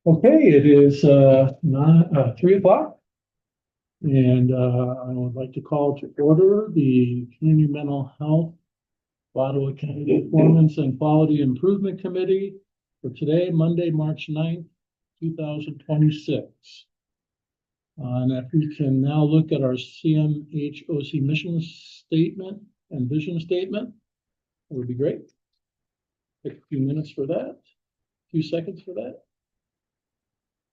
Okay, it is 3 o'clock, and I would like to call to order the Community Mental Health Ottawa County Performance and Quality Improvement Committee for today, Monday, March 9th, 2026. And if we can now look at our CMHOC mission statement and vision statement, that would be great. Take a few minutes for that, a few seconds for that.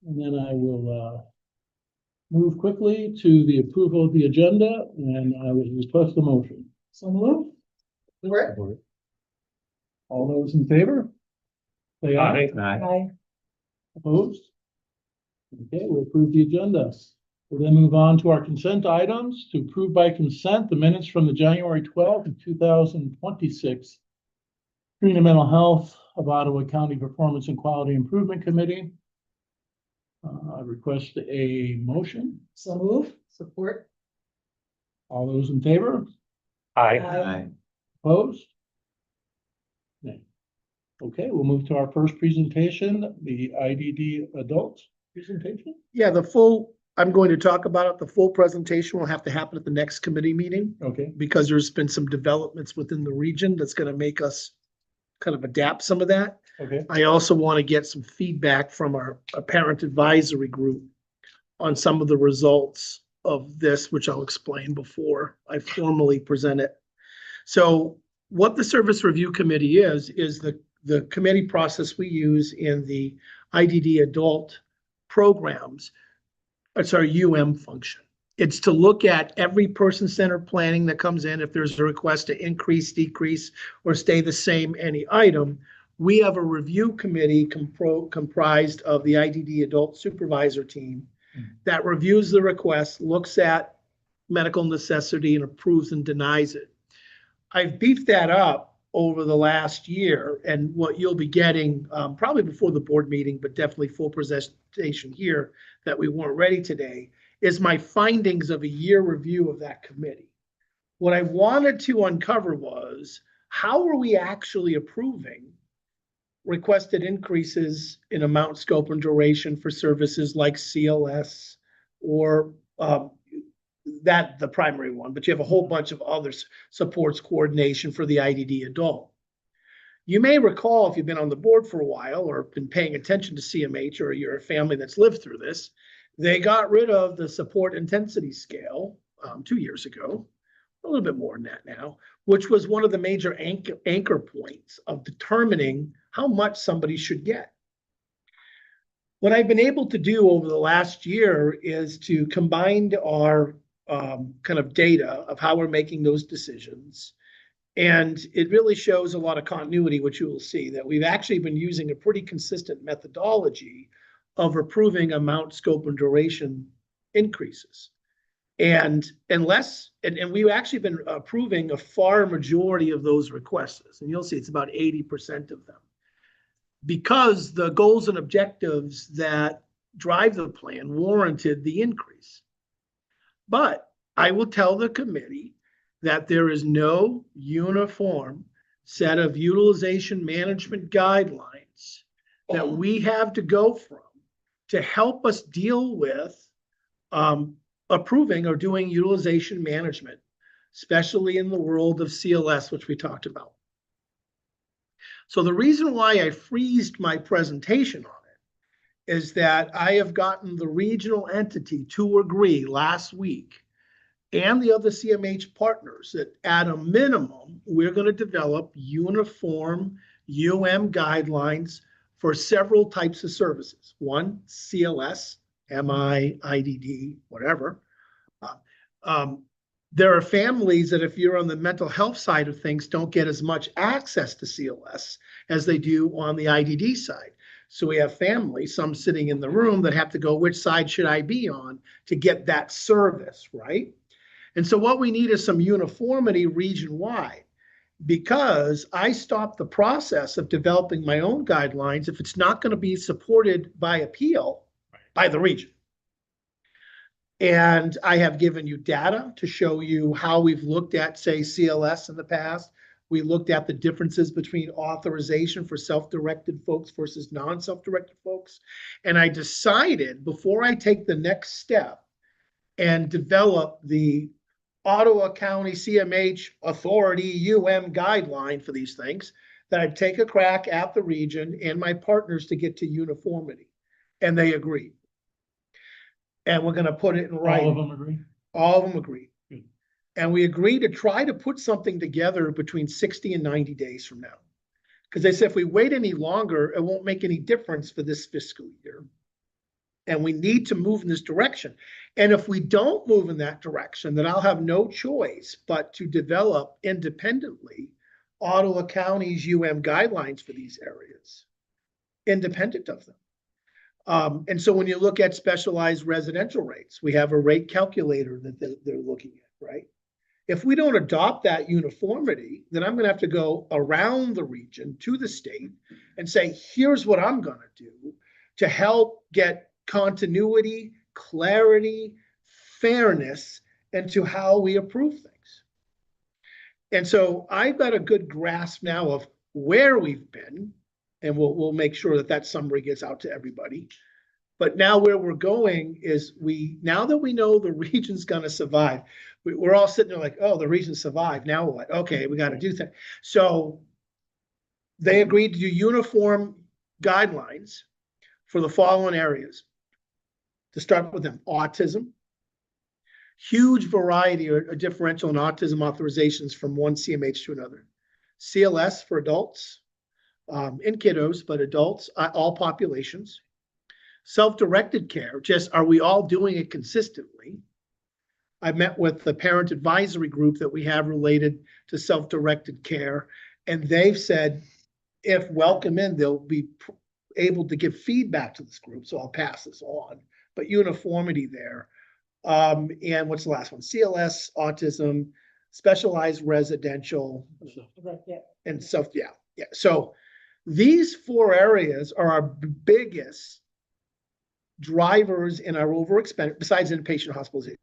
And then I will move quickly to the approval of the agenda, and I will request a motion. So move. All those in favor? Say aye. Aye. Opposed? Okay, we'll approve the agenda. We'll then move on to our consent items to approve by consent the minutes from the January 12th of 2026 Community Mental Health of Ottawa County Performance and Quality Improvement Committee. I request a motion. So move. Support. All those in favor? Aye. Opposed? Nay. Okay, we'll move to our first presentation, the IDD adult presentation. Yeah, I'm going to talk about it. The full presentation will have to happen at the next committee meeting Okay, because there's been some developments within the region that's going to make us kind of adapt some of that. okay, I also want to get some feedback from our parent advisory group on some of the results of this, which I'll explain before I formally present it. So what the Service Review Committee is the committee process we use in the IDD adult programs. It's our function. It's to look at every person-centered planning that comes in. If there's a request to increase, decrease, or stay the same any item, we have a review committee comprised of the IDD adult supervisor team that reviews the request, looks at medical necessity, and approves and denies it. I've beefed that up over the last year, and what you'll be getting probably before the board meeting, but definitely full presentation here that we weren't ready today, is my findings of a year review of that committee. What I wanted to uncover was, how are we actually approving requested increases in amount, scope, and duration for services like CLS or the primary one, but you have a whole bunch of other supports coordination for the IDD adult. You may recall, if you've been on the board for a while or been paying attention to CMH, or you're a family that's lived through this, they got rid of the support intensity scale 2 years ago, a little bit more than that now, which was one of the major anchor points of determining how much somebody should get. What I've been able to do over the last year is to combine our kind of data of how we're making those decisions. And it really shows a lot of continuity, which you will see that we've actually been using a pretty consistent methodology of approving amount, scope, and duration increases. And we've actually been approving a far majority of those requests. And you'll see it's about 80% of them, because the goals and objectives that drive the plan warranted the increase. But I will tell the committee that there is no uniform set of utilization management guidelines that we have to go from to help us deal with approving or doing utilization management, especially in the world of CLS, which we talked about. So the reason why I freezed my presentation on it is that I have gotten the regional entity to agree last week, and the other CMH partners, that at a minimum, we're going to develop uniform guidelines for several types of services. One, CLS, MI, IDD, whatever. There are families that, if you're on the mental health side of things, don't get as much access to CLS as they do on the IDD side. So we have families, some sitting in the room, that have to go, which side should I be on to get that service, right? And so what we need is some uniformity region-wide, because I stopped the process of developing my own guidelines if it's not going to be supported by appeal by the region. And I have given you data to show you how we've looked at, say, CLS in the past, We looked at the differences between authorization for self-directed folks versus non-self-directed folks. And I decided before I take the next step and develop the Ottawa County CMH Authority guideline for these things, that I'd take a crack at the region and my partners to get to uniformity. And they agreed. And we're going to put it in writing. All of them agree? All of them agree. Good. And we agreed to try to put something together between 60 and 90 days from now. Because they said if we wait any longer, it won't make any difference for this fiscal year. And we need to move in this direction. And if we don't move in that direction, then I'll have no choice but to develop independently Ottawa County's guidelines for these areas, independent of them. And so when you look at specialized residential rates, we have a rate calculator that they're looking at, right? If we don't adopt that uniformity, then I'm going to have to go around the region to the state and say, here's what I'm going to do to help get continuity, clarity, fairness into how we approve things. And so I've got a good grasp now of where we've been, and we'll make sure that that summary gets out to everybody. But now where we're going is now that we know the region's going to survive, we're all sitting there like, oh, the region survived. Now what? Okay, we got to do things. So they agreed to do uniform guidelines for the following areas. To start with them, autism. Huge variety or differential in autism authorizations from one CMH to another. CLS for adults, in kiddos, but adults, all populations. Self-directed care, just are we all doing it consistently? I met with the parent advisory group that we have related to self-directed care, and they've said if welcome in, they'll be able to give feedback to this group, so I'll pass this on. But uniformity there. And what's the last one? CLS, autism, specialized residential, and self, yeah. So these four areas are our biggest drivers in our overexpenditure, besides inpatient hospitalization.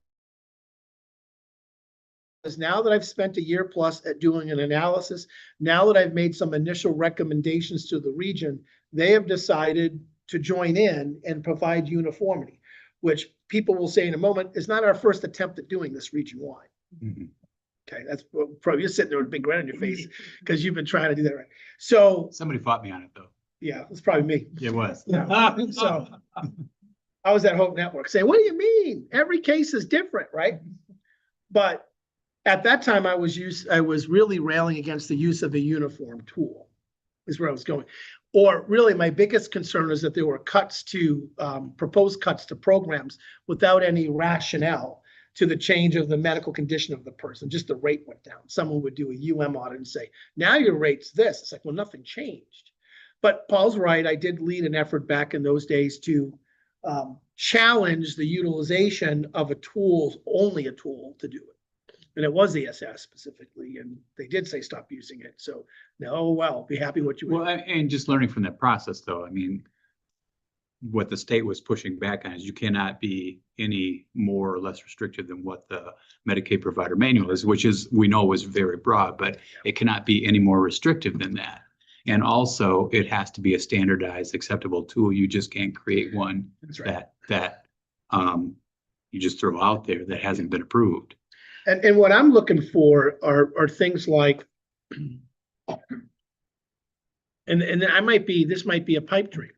Because now that I've spent a year plus at doing an analysis, now that I've made some initial recommendations to the region, they have decided to join in and provide uniformity, which people will say in a moment is not our first attempt at doing this region-wide. Mm-hmm. Okay, that's probably you're sitting there with a big grin on your face because you've been trying to do that right. So Somebody fought me on it though. yeah, it's probably me. It was. So I was at Hope Network saying, what do you mean? Every case is different, right? But at that time I was really railing against the use of a uniform tool, is where I was going. Or really my biggest concern is that there were cuts to, proposed cuts to programs without any rationale to the change of the medical condition of the person. Just the rate went down. Someone would do a audit and say, now your rate's this. It's like, well, nothing changed. But Paul's right. I did lead an effort back in those days to challenge the utilization of a tool, only a tool to do it. And it was the SS specifically, and they did say stop using it. So no, well, be happy what you Well, and just learning from that process though, I mean, what the state was pushing back on is you cannot be any more or less restrictive than what the Medicaid provider manual is, which is, we know was very broad, but it cannot be any more restrictive than that. And also it has to be a standardized, acceptable tool. You just can't create one that you just throw out there that hasn't been approved. And what I'm looking for are things like, and this might be a pipe dream.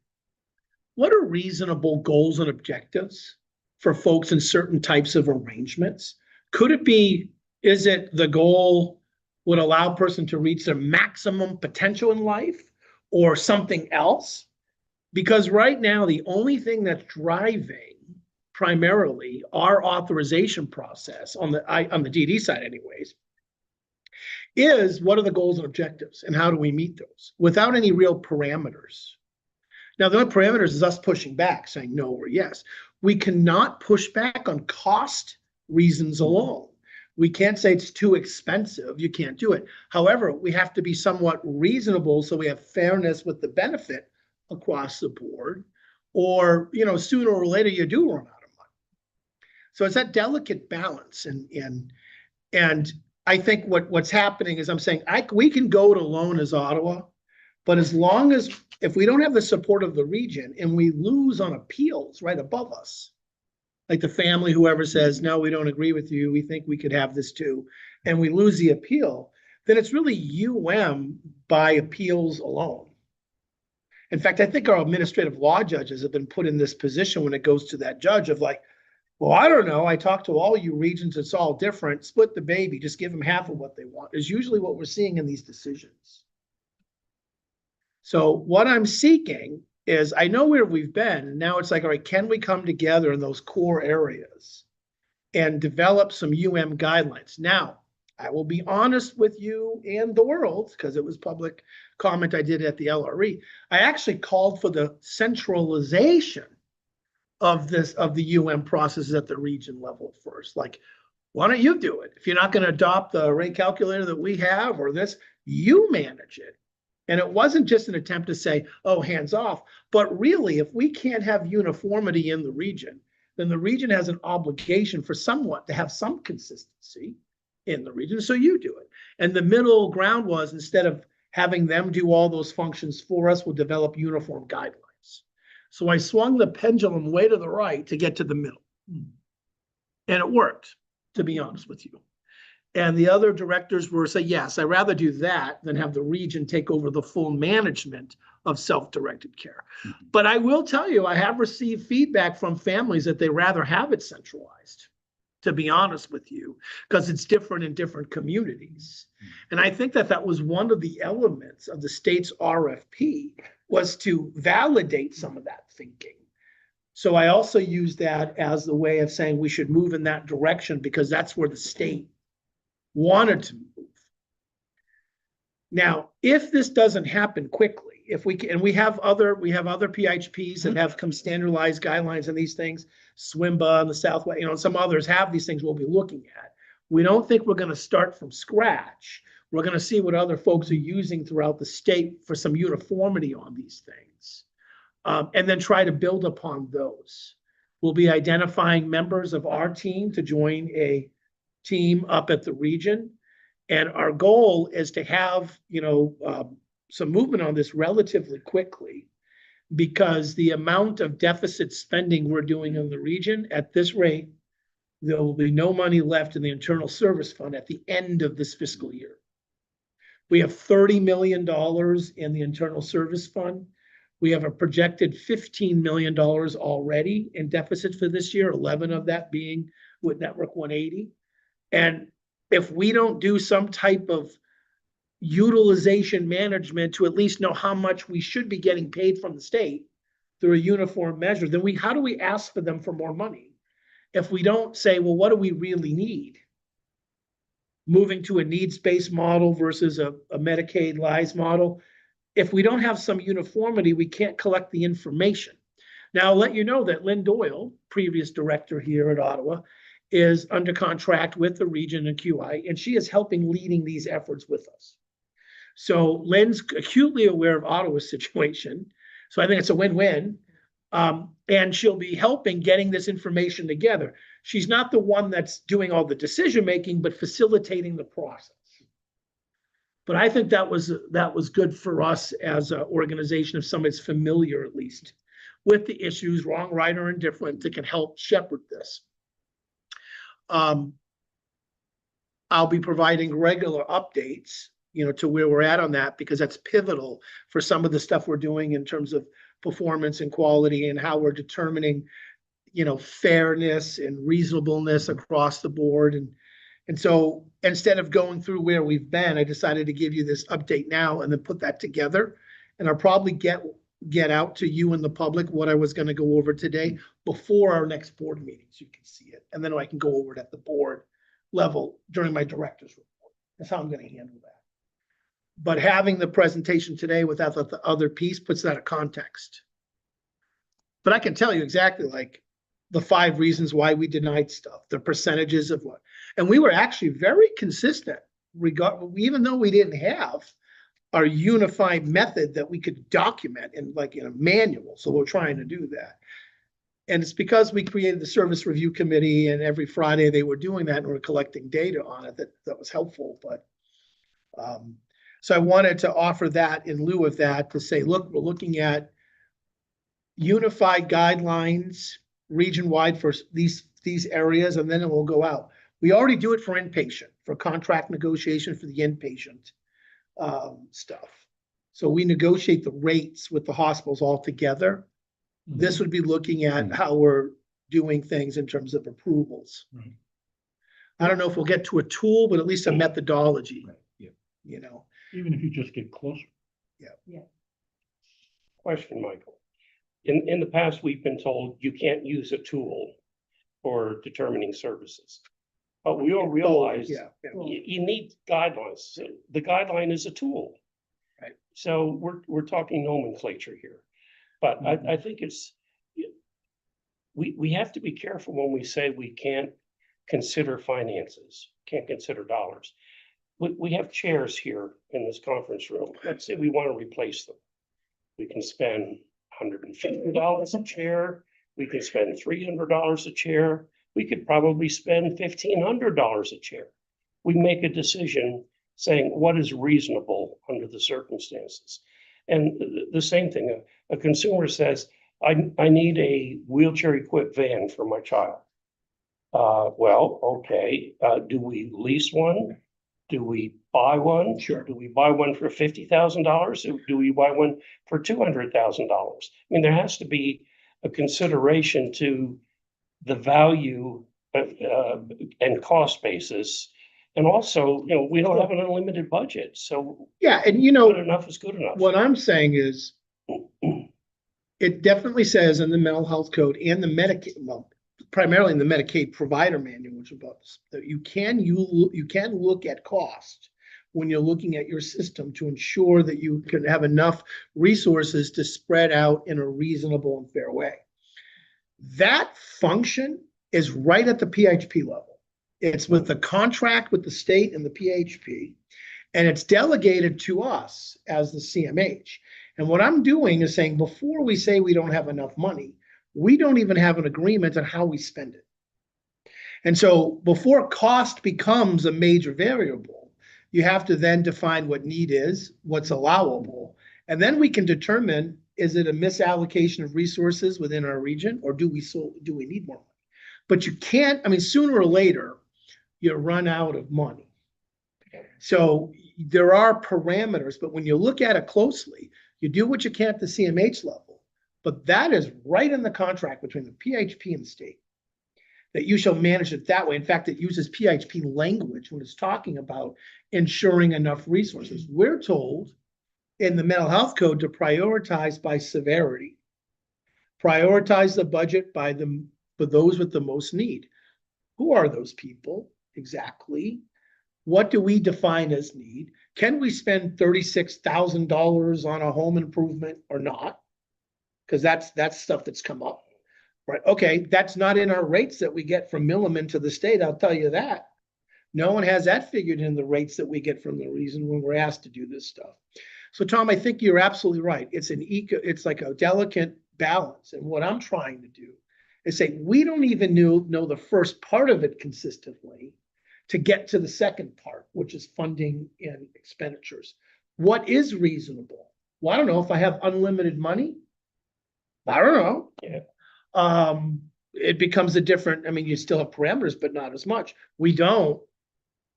What are reasonable goals and objectives for folks in certain types of arrangements? Could it be, is it the goal would allow a person to reach their maximum potential in life or something else? Because right now, the only thing that's driving primarily our authorization process on the DD side anyways, is what are the goals and objectives and how do we meet those without any real parameters? Now, the only parameters is us pushing back, saying no or yes. We cannot push back on cost reasons alone. We can't say it's too expensive. You can't do it. However, we have to be somewhat reasonable so we have fairness with the benefit across the board, or, you know, sooner or later you do run out of money. So it's that delicate balance. And I think what's happening is I'm saying, we can go to loan as Ottawa, but as long as, if we don't have the support of the region and we lose on appeals right above us, like the family, whoever says, no, we don't agree with you, we think we could have this too, and we lose the appeal, then it's really by appeals alone. In fact, I think our administrative law judges have been put in this position when it goes to that judge of like, well, I don't know, I talked to all you regions, it's all different, split the baby, just give them half of what they want, is usually what we're seeing in these decisions. So what I'm seeking is, I know where we've been, and now it's like, all right, can we come together in those core areas and develop some guidelines? Now, I will be honest with you and the world, because it was public comment I did at the LRE. I actually called for the centralization of the processes at the region level first. Like, why don't you do it? If you're not going to adopt the rate calculator that we have or this, you manage it. And it wasn't just an attempt to say, oh, hands off, but really, if we can't have uniformity in the region, then the region has an obligation for somewhat to have some consistency in the region. So you do it. And the middle ground was, instead of having them do all those functions for us, we'll develop uniform guidelines. So I swung the pendulum way to the right to get to the middle. And it worked, to be honest with you. And the other directors were saying, yes, I'd rather do that than have the region take over the full management of self-directed care. Mm-hmm. But I will tell you, I have received feedback from families that they rather have it centralized, to be honest with you, because it's different in different communities. Mm-hmm. And I think that was one of the elements of the state's RFP, was to validate some of that thinking. So I also use that as the way of saying we should move in that direction, because that's where the state wanted to move. Now, if this doesn't happen quickly, we have other PHPs that have come standardized guidelines and these things, SWIMBA and the Southwest, some others have these things we'll be looking at. We don't think we're going to start from scratch. We're going to see what other folks are using throughout the state for some uniformity on these things, and then try to build upon those. We'll be identifying members of our team to join a team up at the region. And our goal is to have, some movement on this relatively quickly, because the amount of deficit spending we're doing in the region at this rate, there will be no money left in the internal service fund at the end of this fiscal year. We have $30 million in the internal service fund. We have a projected $15 million already in deficits for this year, 11 of that being with Network 180. And if we don't do some type of utilization management to at least know how much we should be getting paid from the state through a uniform measure, then how do we ask for them for more money? If we don't say, well, what do we really need? Moving to a needs-based model versus a Medicaid lives model. If we don't have some uniformity, we can't collect the information. Now, I'll let you know that Lynn Doyle, previous director here at Ottawa, is under contract with the region and QI, and she is leading these efforts with us. So Lynn's acutely aware of Ottawa's situation. So I think it's a win-win. And she'll be helping getting this information together. She's not the one that's doing all the decision-making, but facilitating the process. But I think that was good for us as an organization, if somebody's familiar at least with the issues, wrong, right, or indifferent, that can help shepherd this. I'll be providing regular updates, to where we're at on that, because that's pivotal for some of the stuff we're doing in terms of performance and quality and how we're determining, fairness and reasonableness across the board. And so instead of going through where we've been, I decided to give you this update now and then put that together. And I'll probably get out to you and the public what I was going to go over today before our next board meeting, so you can see it. And then I can go over it at the board level during my director's report. That's how I'm going to handle that. But having the presentation today without the other piece puts that in context. But I can tell you exactly like the 5 reasons why we denied stuff, the percentages of what. And we were actually very consistent, even though we didn't have our unified method that we could document in a manual. So we're trying to do that. And it's because we created the service review committee and every Friday they were doing that and we're collecting data on it that was helpful, but so I wanted to offer that in lieu of that to say, look, we're looking at unified guidelines region-wide for these areas, and then it will go out. We already do it for inpatient, for contract negotiation for the inpatient stuff. So we negotiate the rates with the hospitals all together. This would be looking at how we're doing things in terms of approvals. Right. I don't know if we'll get to a tool, but at least a methodology, Right, yeah. you know. Even if you just get closer. Question, Michael. In the past, we've been told you can't use a tool for determining services. But we all realize Yeah, yeah. you need guidelines. So the guideline is a tool. Right. So we're talking nomenclature here. But I think we have to be careful when we say we can't consider finances, can't consider dollars. We have chairs here in this conference room. Let's say we want to replace them. We can spend $150 a chair. We can spend $300 a chair. We could probably spend $1,500 a chair. We make a decision saying what is reasonable under the circumstances. And the same thing, a consumer says, I need a wheelchair equipped van for my child. Well, okay, do we lease one? Do we buy one? Sure. Do we buy one for $50,000? Do we buy one for $200,000? I mean, there has to be a consideration to the value and cost basis. And also, we don't have an unlimited budget, so Yeah, and good enough is good enough. what I'm saying is it definitely says in the mental health code and the Medicaid, well, primarily in the Medicaid provider manual, which is about this, that you can look at cost when you're looking at your system to ensure that you can have enough resources to spread out in a reasonable and fair way. That function is right at the PHP level. It's with the contract with the state and the PHP, and it's delegated to us as the CMH. And what I'm doing is saying, before we say we don't have enough money, we don't even have an agreement on how we spend it. And so before cost becomes a major variable, you have to then define what need is, what's allowable, and then we can determine, is it a misallocation of resources within our region, or do we need more money? But you can't, I mean, sooner or later, you run out of money. So there are parameters, but when you look at it closely, you do what you can at the CMH level, but that is right in the contract between the PHP and the state, that you shall manage it that way. In fact, it uses PHP language when it's talking about ensuring enough resources. We're told in the mental health code to prioritize by severity, prioritize the budget for those with the most need. Who are those people exactly? What do we define as need? Can we spend $36,000 on a home improvement or not? Because that's stuff that's come up, right? Okay, that's not in our rates that we get from Milliman to the state, I'll tell you that. No one has that figured in the rates that we get from the region when we're asked to do this stuff. So Tom, I think you're absolutely right. It's like a delicate balance. And what I'm trying to do is say, we don't even know the first part of it consistently to get to the second part, which is funding and expenditures. What is reasonable? Well, I don't know if I have unlimited money. I don't know. Yeah. It becomes a different, I mean, you still have parameters, but not as much. We don't.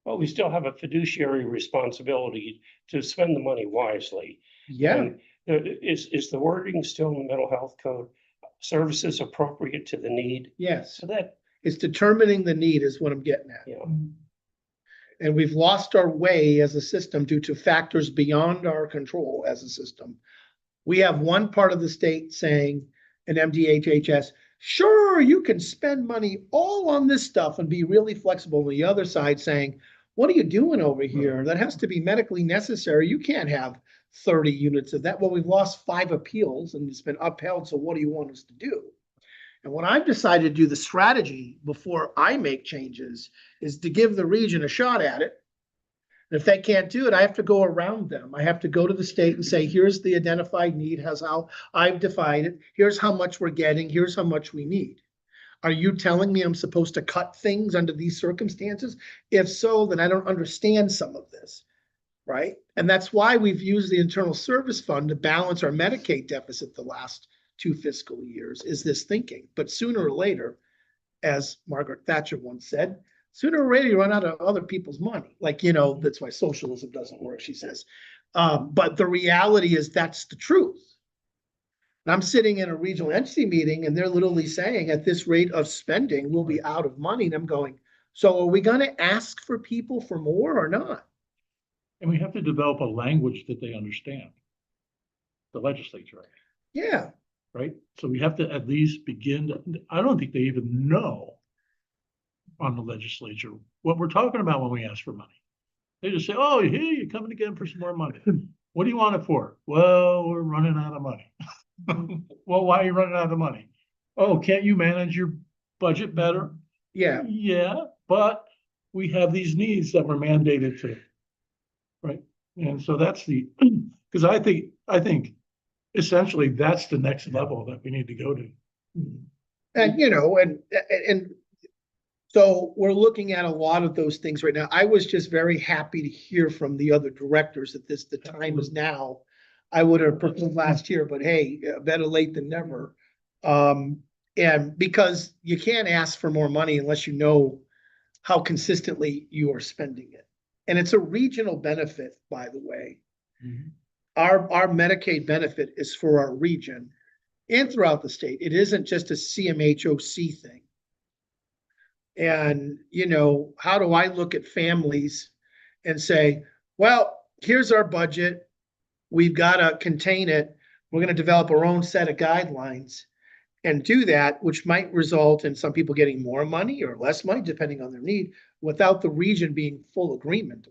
Well, we still have a fiduciary responsibility to spend the money wisely. Yeah. And is the wording still in the mental health code? Services appropriate to the need? Yes. So that, It's determining the need is what I'm getting at. And we've lost our way as a system due to factors beyond our control as a system. We have one part of the state saying, an MDHHS, sure, you can spend money all on this stuff and be really flexible. And the other side saying, what are you doing over here? That has to be medically necessary. You can't have 30 units of that. Well, we've lost 5 appeals and it's been upheld. So what do you want us to do? And what I've decided to do, the strategy before I make changes, is to give the region a shot at it And if they can't do it, I have to go around them. I have to go to the state and say, here's the identified need, has how I've defined it. Here's how much we're getting. Here's how much we need. Are you telling me I'm supposed to cut things under these circumstances? If so, then I don't understand some of this, right? And that's why we've used the Internal Service Fund to balance our Medicaid deficit the last 2 fiscal years, is this thinking. But sooner or later, as Margaret Thatcher once said, sooner or later you run out of other people's money. Like, that's why socialism doesn't work, she says. But the reality is that's the truth. And I'm sitting in a regional entity meeting and they're literally saying at this rate of spending, we'll be out of money. And I'm going, so are we going to ask for people for more or not? And we have to develop a language that they understand. The legislature, Yeah. right? So we have to at least begin I don't think they even know on the legislature what we're talking about when we ask for money. They just say, oh, hey, you're coming again for some more money. What do you want it for? Well, we're running out of money. Well, why are you running out of money? Oh, can't you manage your budget better? Yeah. Yeah, but we have these needs that were mandated to, right? And so that's because I think essentially that's the next level that we need to go to. And, and so we're looking at a lot of those things right now. I was just very happy to hear from the other directors that the time is now. I would have proposed last year, but hey, better late than never. And because you can't ask for more money unless you know how consistently you are spending it. And it's a regional benefit, by the way. Mhm. Our Medicaid benefit is for our region and throughout the state. It isn't just a CMHOC thing. And, how do I look at families and say, well, here's our budget. We've got to contain it. We're going to develop our own set of guidelines and do that, which might result in some people getting more money or less money, depending on their need, without the region being full agreement.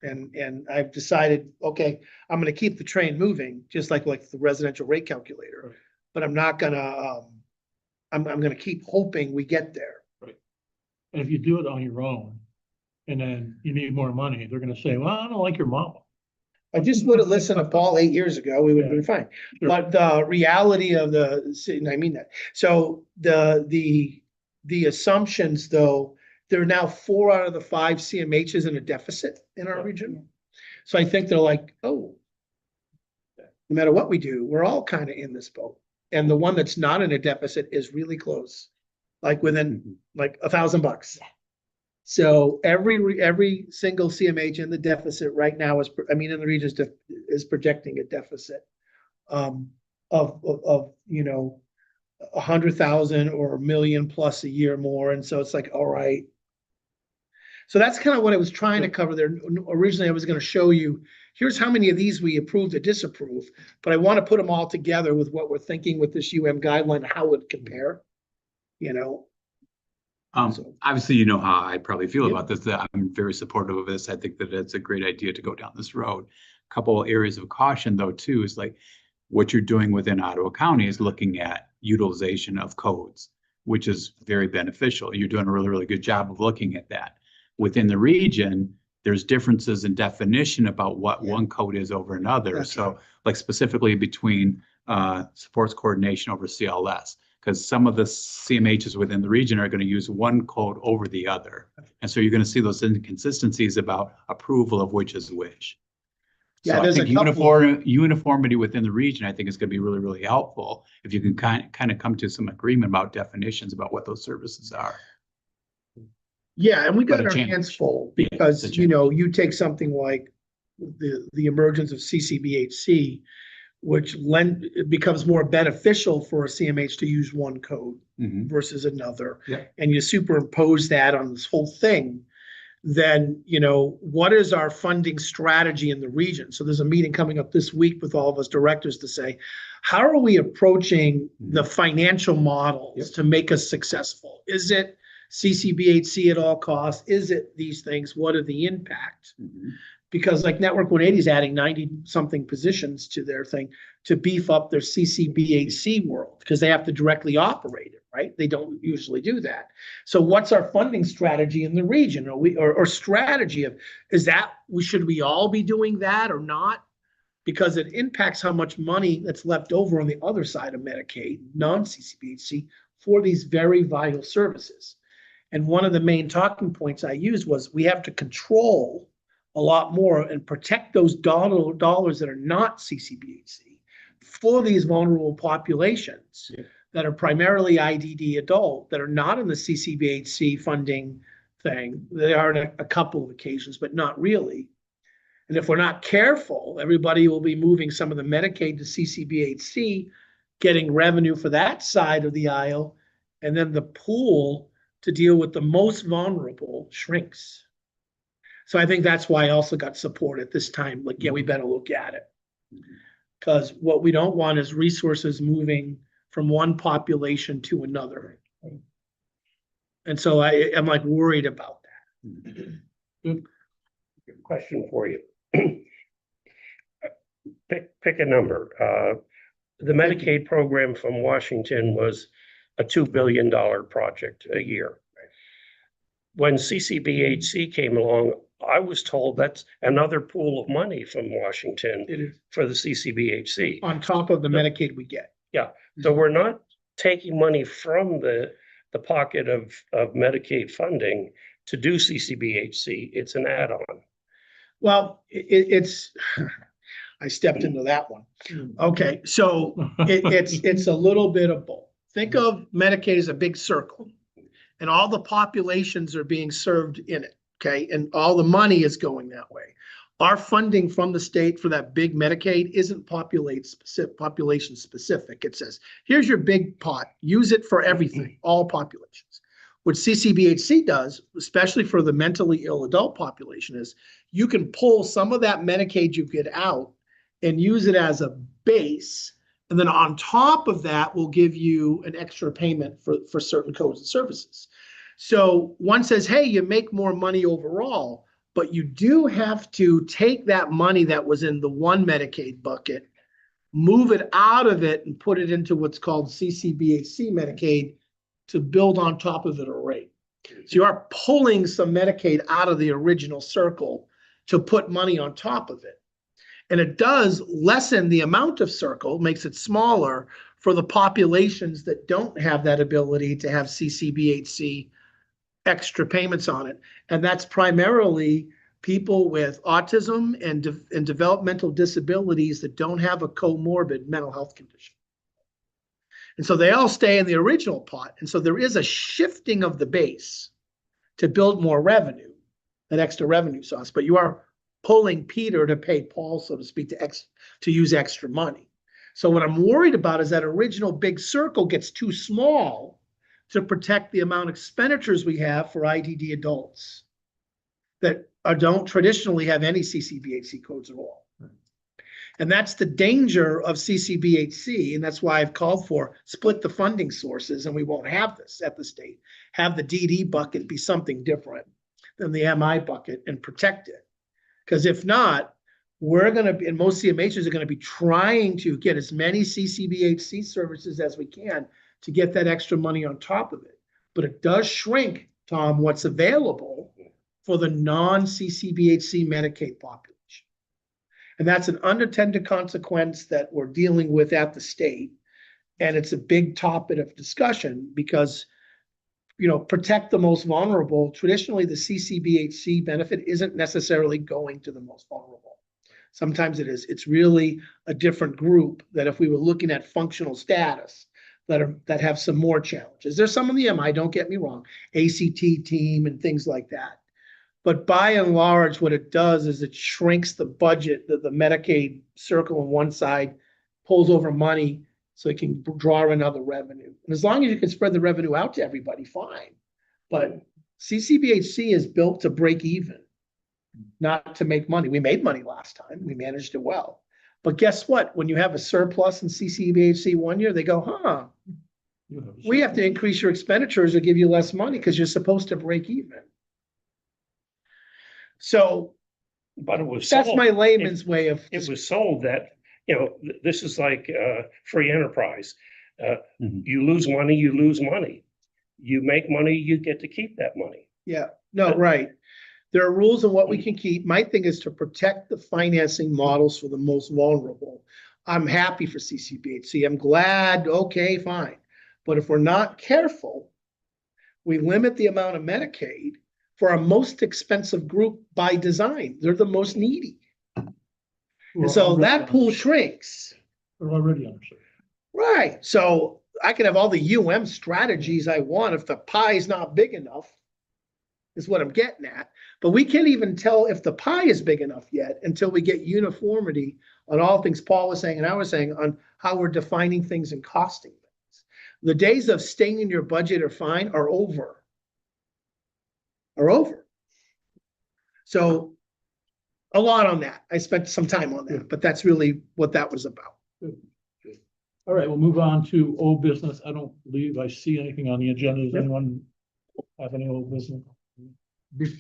And I've decided, okay, I'm going to keep the train moving, just like the residential rate calculator, Right. but I'm not going to, I'm going to keep hoping we get there. And if you do it on your own and then you need more money, they're going to say, well, I don't like your model. I just would have listened to Paul 8 years ago, we would have been fine. Sure. But the reality of and I mean that. So the assumptions, though, there are now 4 out of the 5 CMHs in a deficit in our region. So I think they're like, oh, no matter what we do, we're all kind of in this boat. And the one that's not in a deficit is really close, like within like $1,000. So every single CMH in the deficit right now in the region is projecting a deficit of 100,000 or $1 million plus a year more. And so it's like, all right. So that's kind of what I was trying to cover there. Originally, I was going to show you, here's how many of these we approve or disapprove, but I want to put them all together with what we're thinking with this guideline, how it would compare, Obviously, you know how I probably feel Yep. about this, that I'm very supportive of this. I think that it's a great idea to go down this road. A couple of areas of caution, though, too, is like what you're doing within Ottawa County is looking at utilization of codes, which is very beneficial. You're doing a really, really good job of looking at that. Within the region, there's differences in definition about what one code is over another. That's So right. like specifically between supports coordination over CLS, because some of the CMHs within the region are going to use one code over the other. And so you're going to see those inconsistencies about approval of which is which. Yeah, So I there's a think couple. uniformity within the region, I think is going to be really, really helpful if you can kind of come to some agreement about definitions about what those services are. Yeah, and we got But a our change. hands full Yeah, because, it's a change. you take something like the emergence of CCBHC, which it becomes more beneficial for a CMH to use one code Mhm. versus another. Yeah. And you superimpose that on this whole thing, then, what is our funding strategy in the region? So there's a meeting coming up this week with all of us directors to say, how are we approaching the financial models Yep. to make us successful? Is it CCBHC at all costs? Is it these things? What are the impacts? Mhm. Because like Network 180 is adding 90-something positions to their thing to beef up their CCBHC world, because they have to directly operate it, right? They don't usually do that. So what's our funding strategy in the region? Or strategy of, should we all be doing that or not? Because it impacts how much money that's left over on the other side of Medicaid, non-CCBHC, for these very vital services. And one of the main talking points I used was we have to control a lot more and protect those dollars that are not CCBHC for these vulnerable populations that are primarily IDD adult, that are not in the CCBHC funding thing. They are on a couple of occasions, but not really. And if we're not careful, everybody will be moving some of the Medicaid to CCBHC, getting revenue for that side of the aisle, and then the pool to deal with the most vulnerable shrinks. So I think that's why I also got support at this time. Like, yeah, we better look at it. Because what we don't want is resources moving from one population to another. And so I'm like worried about that. Question for you. Pick a number. The Medicaid program from Washington was a $2 billion project a year. When CCBHC came along, I was told that's another pool of money from Washington It is for the CCBHC. on top of the Medicaid we get. Yeah, so we're not taking money from the pocket of Medicaid funding to do CCBHC. It's an add-on. Well, it's, I stepped into that one. Okay, so it's a little bit of both. Think of Medicaid as a big circle, and all the populations are being served in it, okay? And all the money is going that way. Our funding from the state for that big Medicaid isn't population specific. It says, here's your big pot, use it for everything, all populations. What CCBHC does, especially for the mentally ill adult population, is you can pull some of that Medicaid you get out and use it as a base. And then on top of that, we'll give you an extra payment for certain codes and services. So one says, hey, you make more money overall, but you do have to take that money that was in the one Medicaid bucket, move it out of it and put it into what's called CCBHC Medicaid to build on top of it a rate. So you are pulling some Medicaid out of the original circle to put money on top of it. And it does lessen the amount of circle, makes it smaller for the populations that don't have that ability to have CCBHC extra payments on it. And that's primarily people with autism and developmental disabilities that don't have a comorbid mental health condition. And so they all stay in the original pot. And so there is a shifting of the base to build more revenue, an extra revenue source, but you are pulling Peter to pay Paul, so to speak, to use extra money. So what I'm worried about is that original big circle gets too small to protect the amount of expenditures we have for IDD adults that don't traditionally have any CCBHC codes at all. And that's the danger of CCBHC, and that's why I've called for split the funding sources, and we won't have this at the state. Have the DD bucket be something different than the MI bucket and protect it. Because if not, we're going to be, and most CMHs are going to be trying to get as many CCBHC services as we can to get that extra money on top of it. But it does shrink, Tom, what's available for the non-CCBHC Medicaid population. And that's an unintended consequence that we're dealing with at the state. And it's a big topic of discussion because, protect the most vulnerable. Traditionally, the CCBHC benefit isn't necessarily going to the most vulnerable. Sometimes it is. It's really a different group that if we were looking at functional status that have some more challenges. There's some of the MI, don't get me wrong, ACT team and things like that. But by and large, what it does is it shrinks the budget that the Medicaid circle on one side pulls over money so it can draw in other revenue. And as long as you can spread the revenue out to everybody, fine. But CCBHC is built to break even, not to make money. We made money last time. We managed it well. But guess what? When you have a surplus in CCBHC one year, they go, we have to increase your expenditures or give you less money because you're supposed to break even. So But it was That's sold. my layman's way of. It was sold that, you know, this is like free enterprise. Mhm. You lose money, you lose money. You make money, you get to keep that money. Yeah, no, right. There are rules on what we can keep. My thing is to protect the financing models for the most vulnerable. I'm happy for CCBHC. I'm glad, okay, fine. But if we're not careful, we limit the amount of Medicaid for our most expensive group by design. They're the most needy. And so that pool shrinks. We're already underserved. Right. So I can have all the UM strategies I want if the pie is not big enough, is what I'm getting at. But we can't even tell if the pie is big enough yet until we get uniformity on all things Paul was saying and I was saying on how we're defining things and costing things. The days of staying in your budget are fine are over. Are over. So a lot on that. I spent some time on that, but that's really what that was about. All right, we'll move on to old business. I don't believe I see anything on the agenda. Does anyone have any old business?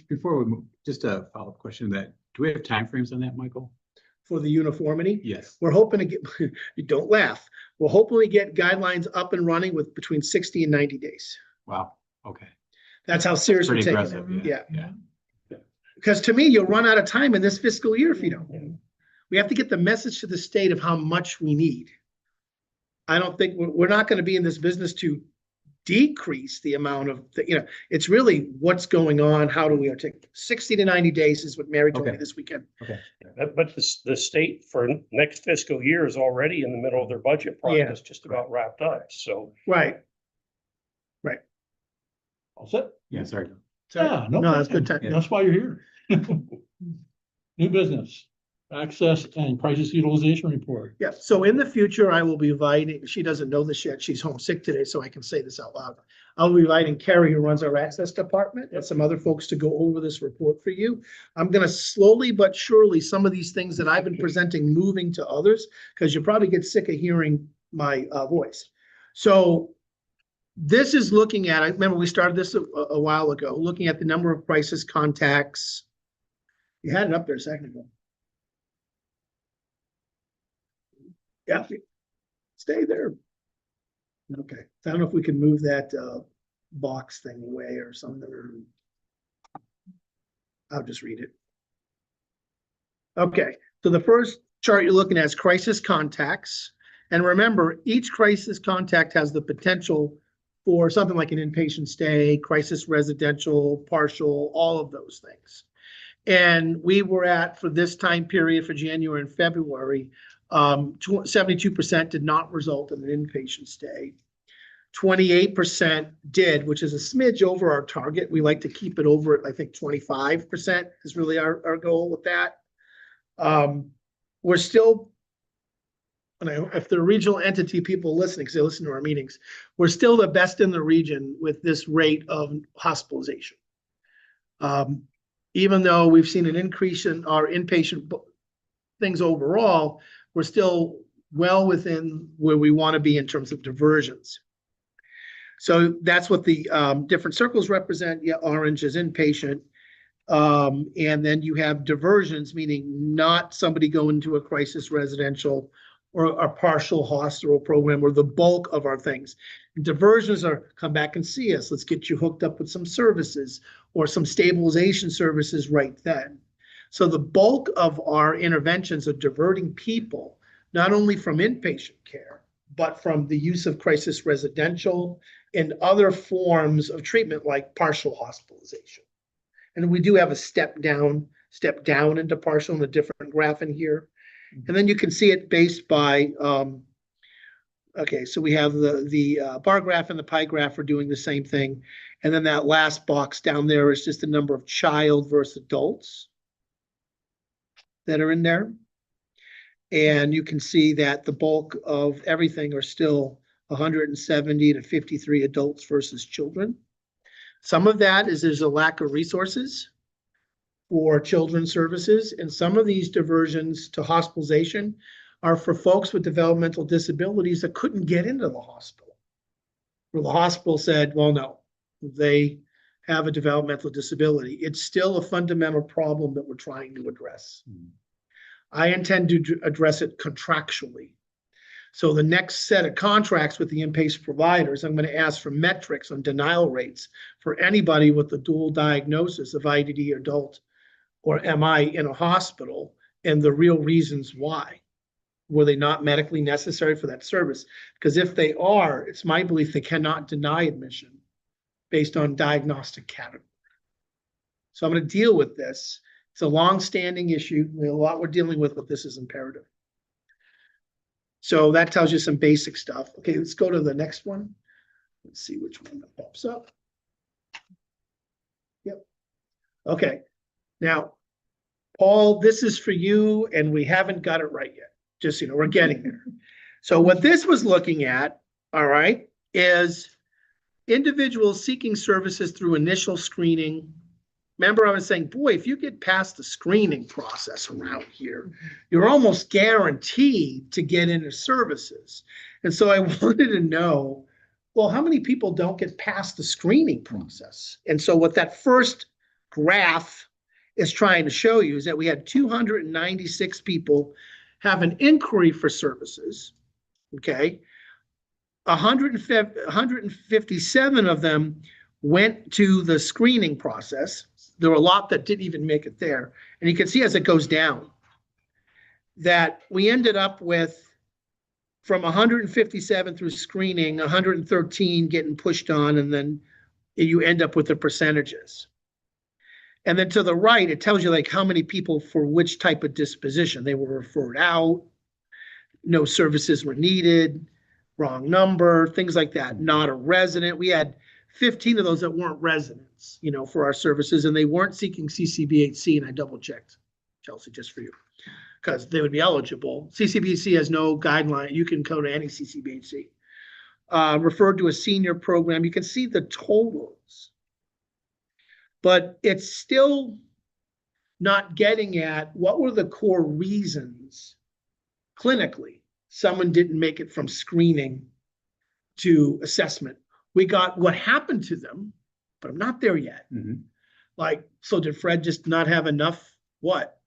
Before we move, just a follow-up question that, do we have timeframes on that, Michael? For the uniformity, Yes. we're hoping to get, you don't laugh, we'll hopefully get guidelines up and running with between 60 and 90 days. Wow, okay. That's how serious we're Pretty taking aggressive, it. yeah. Yeah. Yeah. Because to me, you'll run out of time in this fiscal year if you don't. We have to get the message to the state of how much we need. I don't think, we're not gonna be in this business to decrease the amount of, it's really what's going on, how do we articulate? 60 to 90 days is what Mary told me Okay. this weekend. Okay. But the state for next fiscal year is already in the middle of their budget process, just about wrapped up. So Right. All set? Yeah, sorry. So, Yeah, no, that's good time. That's why you're here. New business, access and crisis utilization report. Yeah, so in the future, I will be inviting, she doesn't know this yet, she's homesick today, so I can say this out loud. I'll be inviting Carrie, who runs our access department, and some other folks to go over this report for you. I'm gonna slowly but surely, some of these things that I've been presenting, moving to others, because you probably get sick of hearing my voice. So this is looking at, I remember we started this a while ago, looking at the number of crisis contacts. You had it up there a second ago. Yeah, stay there. Okay, I don't know if we can move that box thing away or something, or I'll just read it. Okay, so the first chart you're looking at is crisis contacts. And remember, each crisis contact has the potential for something like an inpatient stay, crisis residential, partial, all of those things. And we were at, for this time period, for January and February, 72% did not result in an inpatient stay. 28% did, which is a smidge over our target. We like to keep it over at, I think 25% is really our goal with that. We're still, and if the regional entity people listening, because they listen to our meetings, we're still the best in the region with this rate of hospitalization. Even though we've seen an increase in our inpatient things overall, we're still well within where we want to be in terms of diversions. So that's what the different circles represent. Yeah, orange is inpatient. And then you have diversions, meaning not somebody going to a crisis residential or a partial hospital program, or the bulk of our things. Diversions are come back and see us. Let's get you hooked up with some services or some stabilization services right then. So the bulk of our interventions are diverting people, not only from inpatient care, but from the use of crisis residential and other forms of treatment like partial hospitalization. And we do have a step down into partial in a different graph in here. And then you can see it based by, okay, so we have the bar graph and the pie graph are doing the same thing. And then that last box down there is just the number of child versus adults that are in there. And you can see that the bulk of everything are still 170 to 53 adults versus children. Some of that is there's a lack of resources for children's services, and some of these diversions to hospitalization are for folks with developmental disabilities that couldn't get into the hospital. Where the hospital said, well, no, they have a developmental disability. It's still a fundamental problem that we're trying to address. I intend to address it contractually. So the next set of contracts with the inpatient providers, I'm going to ask for metrics on denial rates for anybody with a dual diagnosis of IDD adult or MI in a hospital, and the real reasons why. Were they not medically necessary for that service? Because if they are, it's my belief they cannot deny admission based on diagnostic category. So I'm going to deal with this. It's a long-standing issue. We have a lot we're dealing with, but this is imperative. So that tells you some basic stuff. Okay, let's go to the next one. Let's see which one that pops up. Yep. Okay. Now, Paul, this is for you, and we haven't got it right yet. Just, we're getting there. So what this was looking at, all right, is individuals seeking services through initial screening. Remember, I was saying, boy, if you get past the screening process around here, you're almost guaranteed to get into services. And so I wanted to know, well, how many people don't get past the screening process? And so what that first graph is trying to show you is that we had 296 people have an inquiry for services, okay? 157 of them went to the screening process. There were a lot that didn't even make it there. And you can see as it goes down that we ended up with, from 157 through screening, 113 getting pushed on, and then you end up with the percentages. And then to the right, it tells you like how many people for which type of disposition. They were referred out, no services were needed, wrong number, things like that, not a resident. We had 15 of those that weren't residents, for our services, and they weren't seeking CCBHC, and I double checked, Chelsea, just for you, because they would be eligible. CCBHC has no guideline. You can go to any CCBHC. Referred to a senior program. You can see the totals, but it's still not getting at what were the core reasons clinically someone didn't make it from screening to assessment. We got what happened to them, but I'm not there yet. Like, so did Fred just not have enough? What?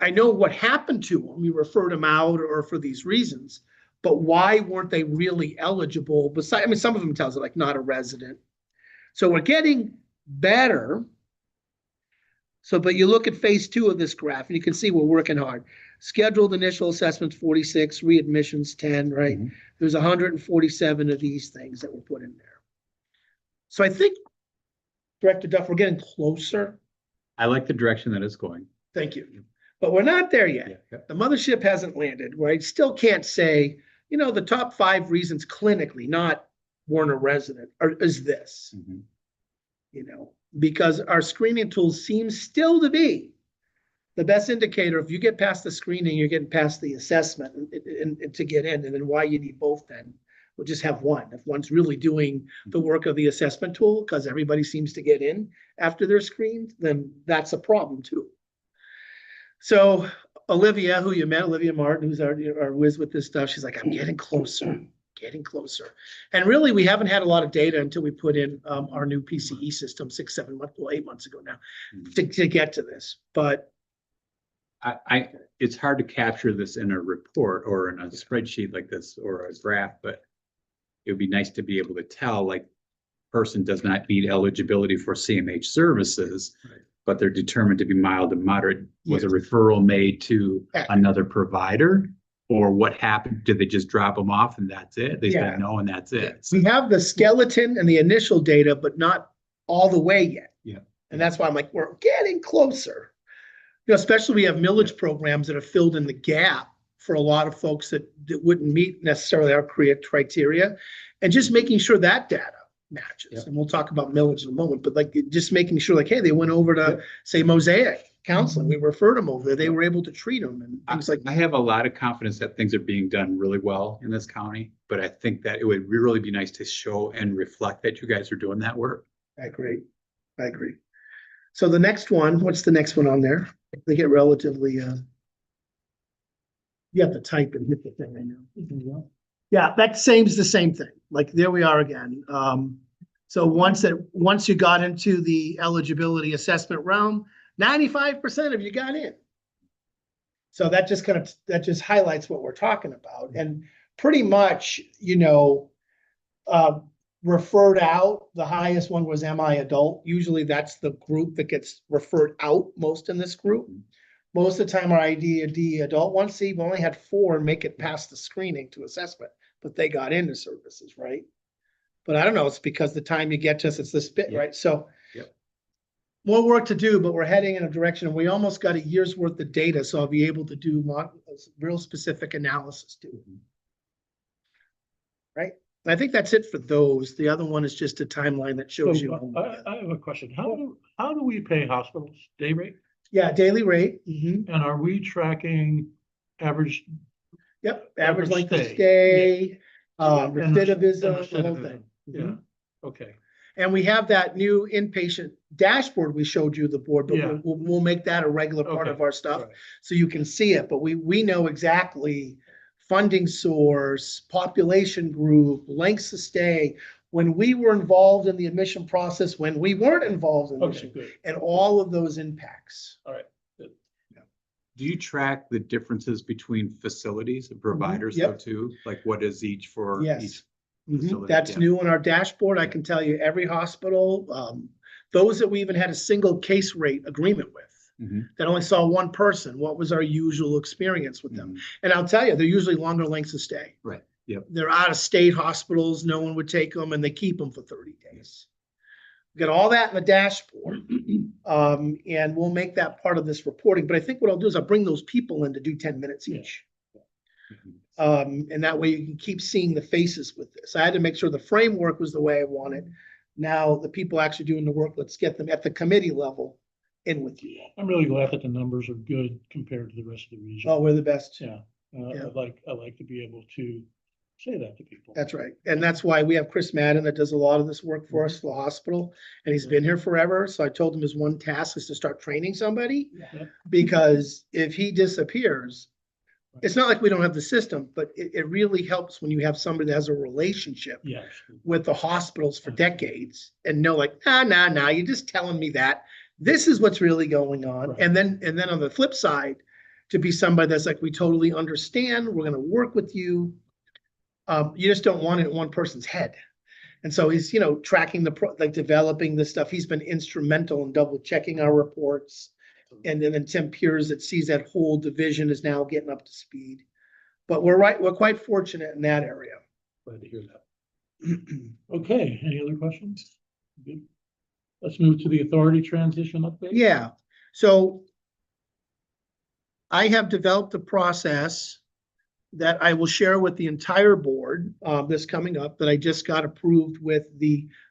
I know what happened to them. You referred them out or for these reasons, but why weren't they really eligible? Besides, some of them tells it like not a resident. So we're getting better. So, but you look at phase 2 of this graph and you can see we're working hard. Scheduled initial assessments, 46, readmissions, 10, right? There's 147 of these things that were put in there. So I think, Director Duff, we're getting closer. I like the direction that it's going. Thank you. But we're not there yet. Yeah. The mothership hasn't landed, where I still can't say, the top 5 reasons clinically, not weren't a resident, is this. Because our screening tools seem still to be the best indicator. If you get past the screening, you're getting past the assessment and to get in, and then why you need both then. We'll just have one. If one's really doing the work of the assessment tool, because everybody seems to get in after they're screened, then that's a problem too. So Olivia, who you met, Olivia Martin, who's our whiz with this stuff, she's like, I'm getting closer. And really, we haven't had a lot of data until we put in our new PCE system 8 months ago now to get to this. But it's hard to capture this in a report or in a spreadsheet like this or a graph, but it would be nice to be able to tell, like, person does not meet eligibility for CMH services, but they're determined to be mild and moderate. Was a referral made to another provider? Or what happened? Did they just drop them off and that's it? They said no and that's it. We have the skeleton and the initial data, but not all the way yet. And that's why I'm like, we're getting closer. Especially we have millage programs that have filled in the gap for a lot of folks that wouldn't meet necessarily our criteria, and just making sure that data matches. And we'll talk about millage in a moment, but like just making sure like, hey, they went over to say Mosaic Counseling. We referred them over there. They were able to treat them and things like that. I have a lot of confidence that things are being done really well in this county, but I think that it would really be nice to show and reflect that you guys are doing that work. I agree. So the next one, what's the next one on there? They get relatively, you have to type and hit the thing, I know. Yeah, that seems the same thing. Like there we are again. So once you got into the eligibility assessment realm, 95% of you got in. So that just highlights what we're talking about. And pretty much, referred out, the highest one was MI adult. Usually that's the group that gets referred out most in this group. Most of the time our ID adult ones, see, we only had 4 make it past the screening to assessment, but they got into services, right? But I don't know, it's because the time you get to us, it's this bit, Yeah. right? So Yep. more work to do, but we're heading in a direction, and we almost got a year's worth of data, so I'll be able to do real specific analysis too. Right? And I think that's it for those. The other one is just a timeline that shows you. So I have a question. How do we pay hospitals? Day rate? Yeah, daily rate. Mhm. And are we tracking average? Yep, average Average length of stay. stay, and recidivism, the whole recidivism? thing. Yeah, Mhm. okay. And we have that new inpatient dashboard we showed you the board, but Yeah. we'll make that a regular part Okay, of our stuff. all right. So you can see it, but we know exactly funding source, population group, lengths of stay, when we were involved in the admission process, when we weren't involved in Okay, admission, good. and all of those impacts. All right. Do you track the differences between facilities and providers Yep. though too? Like what is each for Yes. each? Mhm. facility, That's yeah. new on our dashboard. I can tell you every hospital, those that we even had a single case rate agreement with, Mhm. that only saw one person, what was our usual experience with them? Mhm. And I'll tell you, they're usually longer lengths of stay. Right, yep. They're out of state hospitals, no one would take them, and they keep them for 30 days. We got all that in the dashboard. And we'll make that part of this reporting. But I think what I'll do is I'll bring those people in to do 10 minutes Yeah. each. Mhm. And that way you can keep seeing the faces with this. I had to make sure the framework was the way I wanted. Now the people actually doing the work, let's get them at the committee level in with you. I'm really glad that the numbers are good compared to the rest of the region. Oh, we're the best. Yeah, Yeah. I like to be able to say that to people. That's right. And that's why we have Chris Madden that does a lot of this work for us, for the hospital, and he's been here forever. So I told him his one task is to start training somebody. Yeah. Because if he disappears, it's not like we don't have the system, but it really helps when you have somebody that has a relationship Yes. with the hospitals for decades and know like, nah, you're just telling me that. This is what's really going on. Right. And then on the flip side, to be somebody that's like, we totally understand, we're gonna work with you. You just don't want it in one person's head. And so he's, tracking developing this stuff. He's been instrumental in double checking our reports. And then Tim Piers that sees that whole division is now getting up to speed. But we're quite fortunate in that area. Glad to hear that. Okay, any other questions? Good. Let's move to the authority transition update. Yeah, so I have developed a process that I will share with the entire board, this coming up, that I just got approved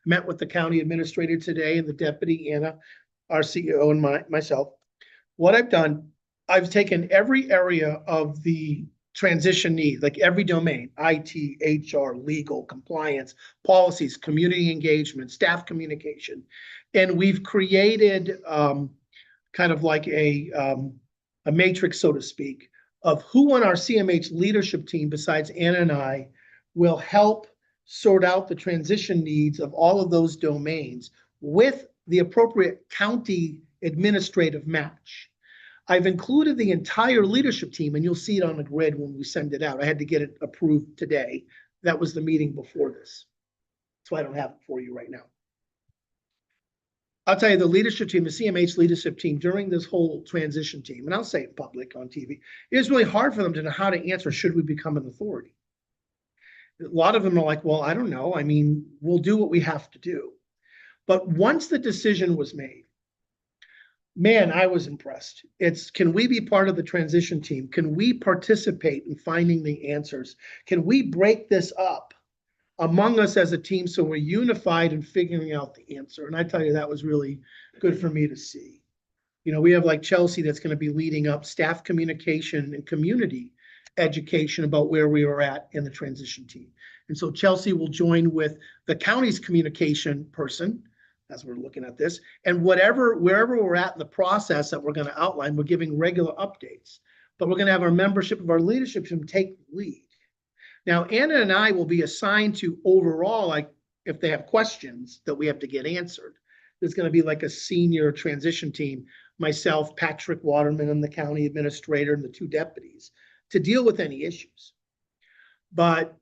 met with the county administrator today and the deputy, Anna, our CEO, and myself. What I've done, I've taken every area of the transition need, like every domain, IT, HR, legal, compliance, policies, community engagement, staff communication. And we've created kind of like a matrix, so to speak, of who on our CMH leadership team, besides Anna and I, will help sort out the transition needs of all of those domains with the appropriate county administrative match. I've included the entire leadership team, and you'll see it on the grid when we send it out. I had to get it approved today. That was the meeting before this. That's why I don't have it for you right now. I'll tell you, the leadership team, the CMH leadership team, during this whole transition team, and I'll say it in public on TV, it was really hard for them to know how to answer, should we become an authority? A lot of them are like, well, I don't know. I mean, we'll do what we have to do. But once the decision was made, man, I was impressed. Can we be part of the transition team? Can we participate in finding the answers? Can we break this up among us as a team so we're unified in figuring out the answer? And I tell you, that was really good for me to see. We have like Chelsea that's going to be leading up staff communication and community education about where we are at in the transition team. And so Chelsea will join with the county's communication person as we're looking at this, and wherever we're at in the process that we're going to outline, we're giving regular updates, but we're going to have our membership of our leadership team take the lead. Now, Anna and I will be assigned to overall, like if they have questions that we have to get answered. There's gonna be like a senior transition team, myself, Patrick Waterman, and the county administrator, and the 2 deputies, to deal with any issues. But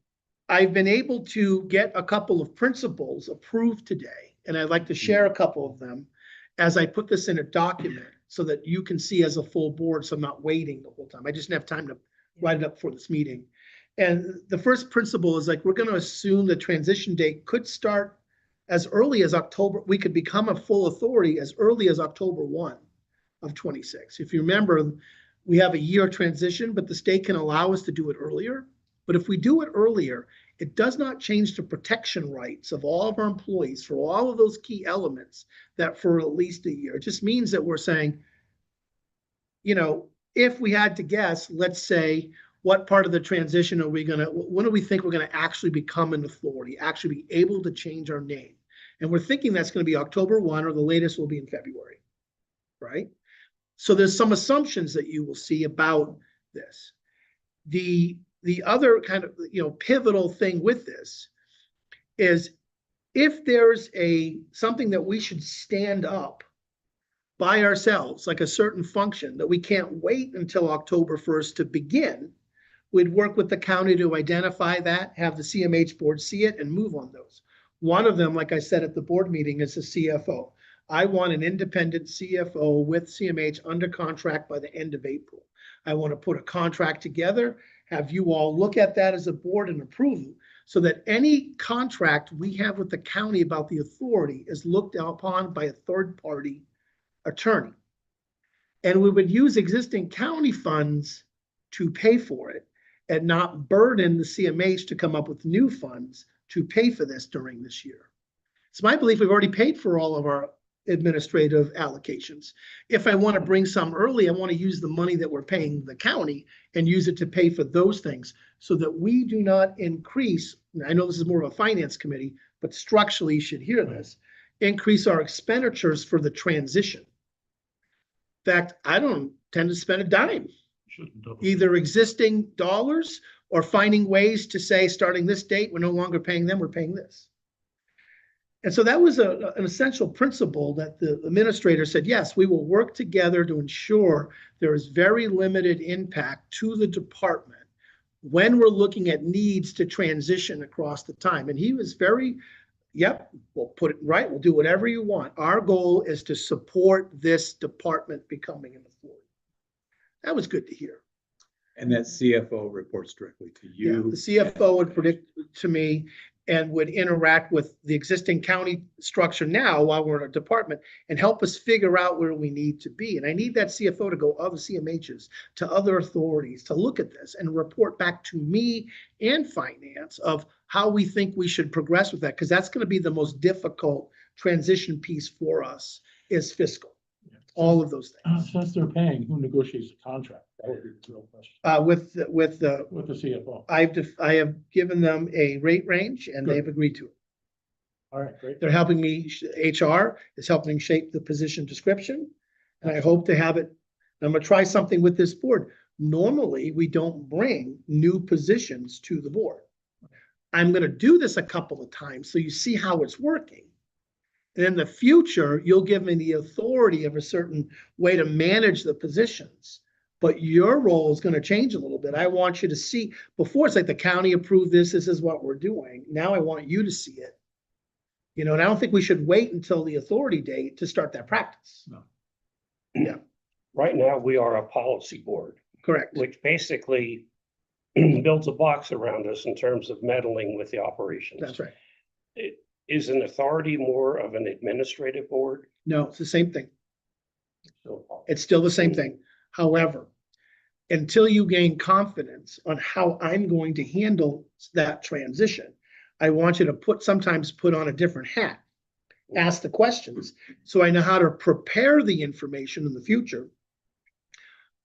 I've been able to get a couple of principles approved today, and I'd like to share a couple of them as I put this in a document so that you can see as a full board, so I'm not waiting the whole time. I just didn't have time to write it up for this meeting. And the first principle is like, we're gonna assume the transition date could start as early as October. We could become a full authority as early as October 1 of 26. If you remember, we have a year transition, but the state can allow us to do it earlier. But if we do it earlier, it does not change the protection rights of all of our employees for all of those key elements that for at least a year. It just means that we're saying, you know, if we had to guess, let's say, what part of the transition are we gonna, when do we think we're gonna actually become an authority, actually be able to change our name? And we're thinking that's gonna be October 1, or the latest will be in February, right? So there's some assumptions that you will see about this. The other kind of, you know, pivotal thing with this is if there's something that we should stand up by ourselves, like a certain function that we can't wait until October 1st to begin, we'd work with the county to identify that, have the CMH board see it, and move on those. One of them, like I said at the board meeting, is the CFO. I want an independent CFO with CMH under contract by the end of April. I want to put a contract together, have you all look at that as a board and approve it, so that any contract we have with the county about the authority is looked upon by a third-party attorney. And we would use existing county funds to pay for it and not burden the CMH to come up with new funds to pay for this during this year. It's my belief we've already paid for all of our administrative allocations. If I want to bring some early, I want to use the money that we're paying the county and use it to pay for those things so that we do not increase. I know this is more of a finance committee, but structurally you should hear this, increase our expenditures for the transition. In fact, I don't tend to spend a dime, either existing dollars or finding ways to say, starting this date, we're no longer paying them, we're paying this. And so that was an essential principle that the administrator said, yes, we will work together to ensure there is very limited impact to the department when we're looking at needs to transition across the time. And he was very, yep, we'll put it right, we'll do whatever you want. Our goal is to support this department becoming an authority. That was good to hear. And that CFO reports directly to Yeah, you. the CFO would predict to me and would interact with the existing county structure now while we're in a department and help us figure out where we need to be. And I need that CFO to go other CMHs, to other authorities, to look at this and report back to me and finance of how we think we should progress with that, because that's going to be the most difficult transition piece for us is fiscal. All of those things. Since they're paying, who negotiates the contract? That would be the real question. With the With the CFO. I have given them a rate range and Good. they've agreed to it. All right, great. They're helping me, HR is helping shape the position description. And I hope to have it, I'm gonna try something with this board. Normally, we don't bring new positions to the board. I'm gonna do this a couple of times so you see how it's working. And in the future, you'll give me the authority of a certain way to manage the positions. But your role is going to change a little bit. I want you to see, before it's like the county approved this is what we're doing. Now I want you to see it. You know, and I don't think we should wait until the authority date to start that practice. No. Yeah, Right now, we are a policy board, correct. which basically builds a box around us in terms of meddling with the operations. That's right. Is an authority more of an administrative board? No, it's the same thing. So, It's still the same thing. However, until you gain confidence on how I'm going to handle that transition, I want you to sometimes put on a different hat, ask the questions, so I know how to prepare the information in the future.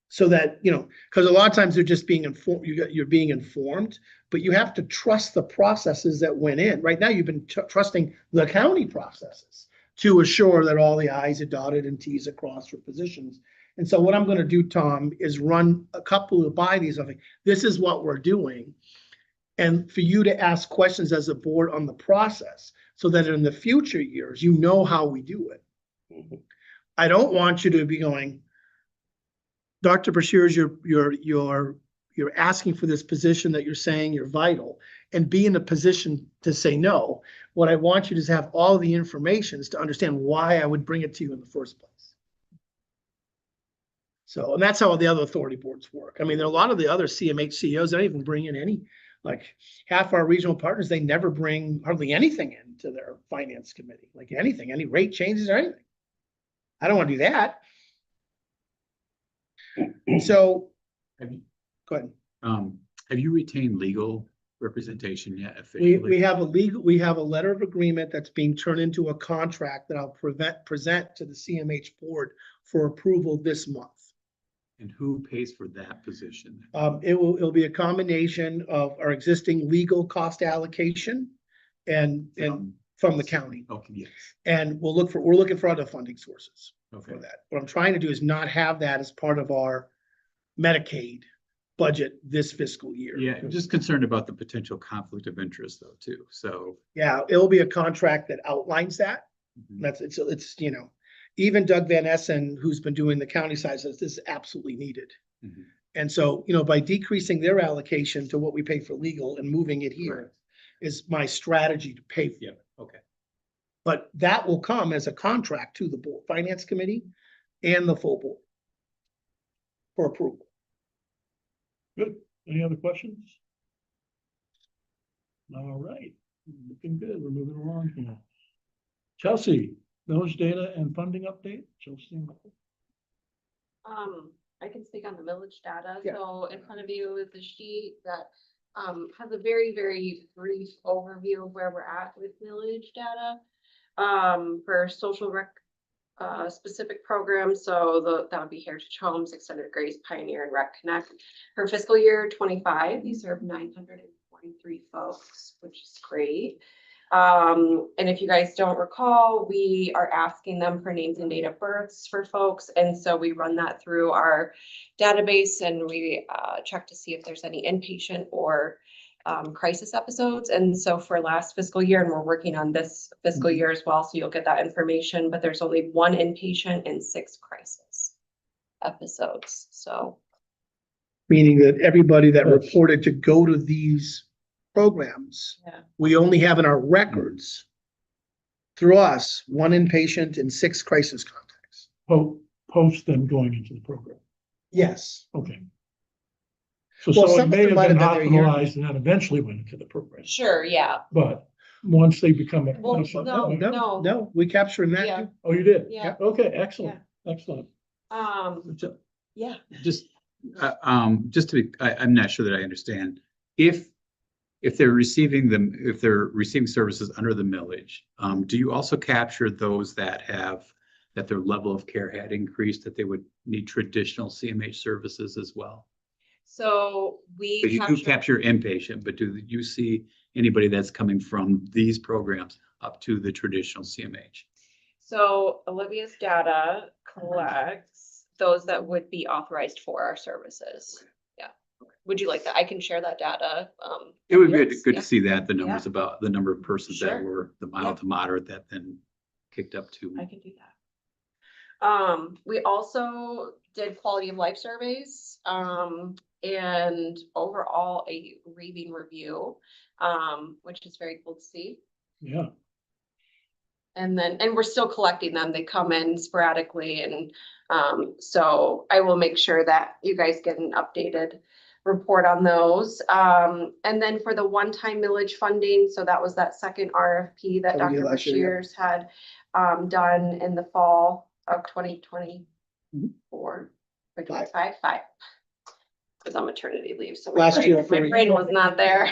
So that, you know, because a lot of times they're just being informed, you're being informed, but you have to trust the processes that went in. Right now, you've been trusting the county processes to assure that all the I's are dotted and T's are crossed for positions. And so what I'm going to do, Tom, is run a couple of by these. I think this is what we're doing. And for you to ask questions as a board on the process, so that in the future years, you know how we do it. Mhm. I don't want you to be going, Dr. Bashir's, you're asking for this position that you're saying you're vital, and be in a position to say no. What I want you to have all the information is to understand why I would bring it to you in the first place. So, and that's how the other authority boards work. I mean, there are a lot of the other CMH CEOs that don't even bring in any, like half our regional partners, they never bring hardly anything into their finance committee, like anything, any rate changes or anything. I don't want to do that. So, Have you, go ahead. have you retained legal representation yet We officially? we have a letter of agreement that's being turned into a contract that I'll present to the CMH board for approval this month. And who pays for that position? It'll be a combination of our existing legal cost allocation and from the county. Okay, yes, And we're looking for other funding sources okay. for that. What I'm trying to do is not have that as part of our Medicaid budget this fiscal year. Yeah, I'm just concerned about the potential conflict of interest though, too, so. Yeah, it'll be a contract that outlines that. Mhm. It's, you know, even Doug Van Essen, who's been doing the county side, says this is absolutely needed. Mhm. And so, you know, by decreasing their allocation to what we pay for legal and moving it here is my strategy to pay for Yeah, it. okay. But that will come as a contract to the board, finance committee and the full board for approval. Good. Any other questions? All right, looking good. We're moving along here. Chelsea, village data and funding update. Chelsea. I can speak on the village data. Yeah. So in front of you is a sheet that has a very, very brief overview of where we're at with village data. For social rec specific programs. So that would be Heritage Homes, Extended Grace, Pioneer, and Rec Connect. For fiscal year 25, we served 943 folks, which is great. And if you guys don't recall, we are asking them for names and date of births for folks. And so we run that through our database and we check to see if there's any inpatient or crisis episodes. And so for last fiscal year, and we're working on this fiscal year as well, so you'll get that information, but there's only 1 inpatient and 6 crisis episodes. So Meaning that everybody that Yes. reported to go to these programs, yeah. we only have in our records through us, 1 inpatient and 6 crisis contacts. Post them going into the program. Yes. Okay. So Well, it some of may them have might been have been there a year. hospitalized and then eventually went into the program, Sure, yeah. but once they become. Well, No, we capturing that Yeah. too. Oh, you did? Yeah. Okay, excellent, excellent. So, Yeah. just to be, I'm not sure that I understand. If they're receiving them, if they're receiving services under the millage, do you also capture those that their level of care had increased, that they would need traditional CMH services as well? So we But you do capture inpatient, but do you see anybody that's coming from these programs up to the traditional CMH? So Olivia's data collects those that would be authorized for our services. Yeah. Would you like that? I can share that data. It would be yes, good yeah. to see that, the numbers about the number of persons that Sure. were the mild to moderate that then kicked up to. I can do that. We also did quality of life surveys, and overall a raving review, which is very cool to see. Yeah, And we're still collecting them. They come in sporadically and, so I will make sure that you guys get an updated report on those. And then for the one-time millage funding, so that was that second RFP that That we did Dr. last year, yeah. Bashir's had, done in the fall of 2024. Or 25, 5. Was on maternity leave, so Last year my for- brain was not there.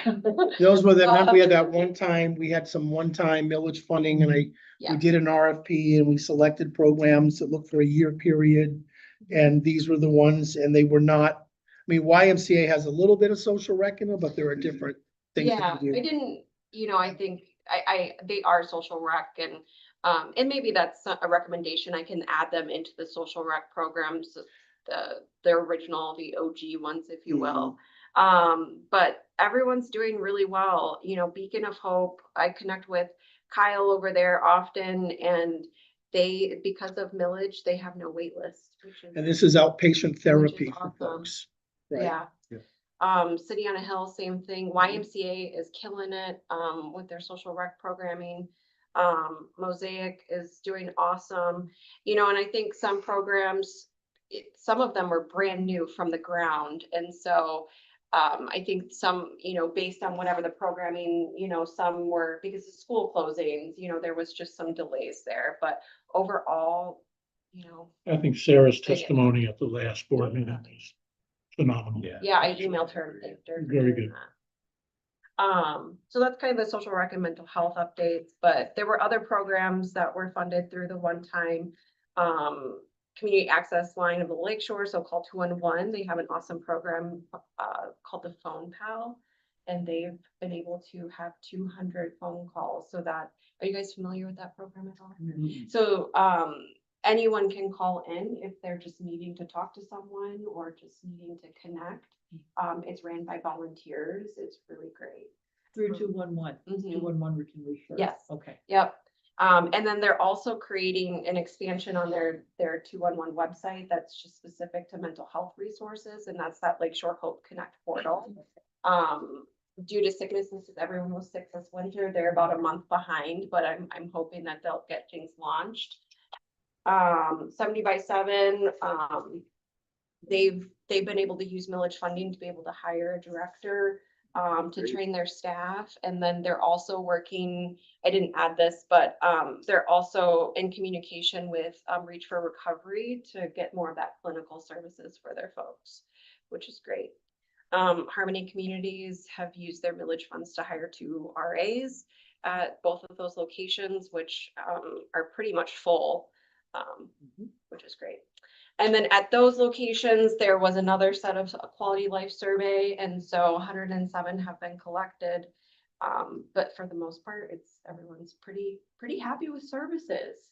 Those were the, remember we had that one time, we had some one-time millage funding and we Yeah. did an RFP and we selected programs that looked for a year period. And these were the ones, and they were not, I mean, YMCA has a little bit of social rec in it, but there are different things. Yeah, that we I do. didn't, I think they are social rec and maybe that's a recommendation. I can add them into the social rec programs, the original, the OG ones, if you will. But everyone's doing really well. You know, Beacon of Hope, I connect with Kyle over there often, and they, because of millage, they have no wait list, which is. And this is outpatient therapy for awesome. folks, right? Yeah. Yeah. City on a Hill, same thing. YMCA is killing it, with their social rec programming. Mosaic is doing awesome, you know, and I think some programs, some of them were brand new from the ground. And so, I think some, you know, based on whatever the programming, you know, some were because of school closings, you know, there was just some delays there, but overall, you know. I think Sarah's testimony at the last board meeting is phenomenal. Yeah, I emailed her and thanked her. for Very doing good. that. So that's kind of the social rec and mental health updates, but there were other programs that were funded through the one-time community access line of the Lakeshore, so call 211. They have an awesome program called the Phone Pal, and they've been able to have 200 phone calls. So that, are you guys familiar with that program at all? So anyone can call in if they're just needing to talk to someone or just needing to connect. It's ran by volunteers. It's really great. Through 211, Mhm. 211 we can reach. Yes. Okay. Yep. And then they're also creating an expansion on their 211 website that's just specific to mental health resources, and that's that Lakeshore Hope Connect portal. Due to sicknesses, everyone was sick this winter. They're about a month behind, but I'm hoping that they'll get things launched. 70 by 7, they've been able to use millage funding to be able to hire a director to train their staff. And then they're also working, I didn't add this, but they're also in communication with Reach for Recovery to get more of that clinical services for their folks, which is great. Harmony Communities have used their millage funds to hire 2 RAs at both of those locations, which are pretty much full, which is great. And then at those locations, there was another set of a quality life survey. And so 107 have been collected. But for the most part, everyone's pretty happy with services.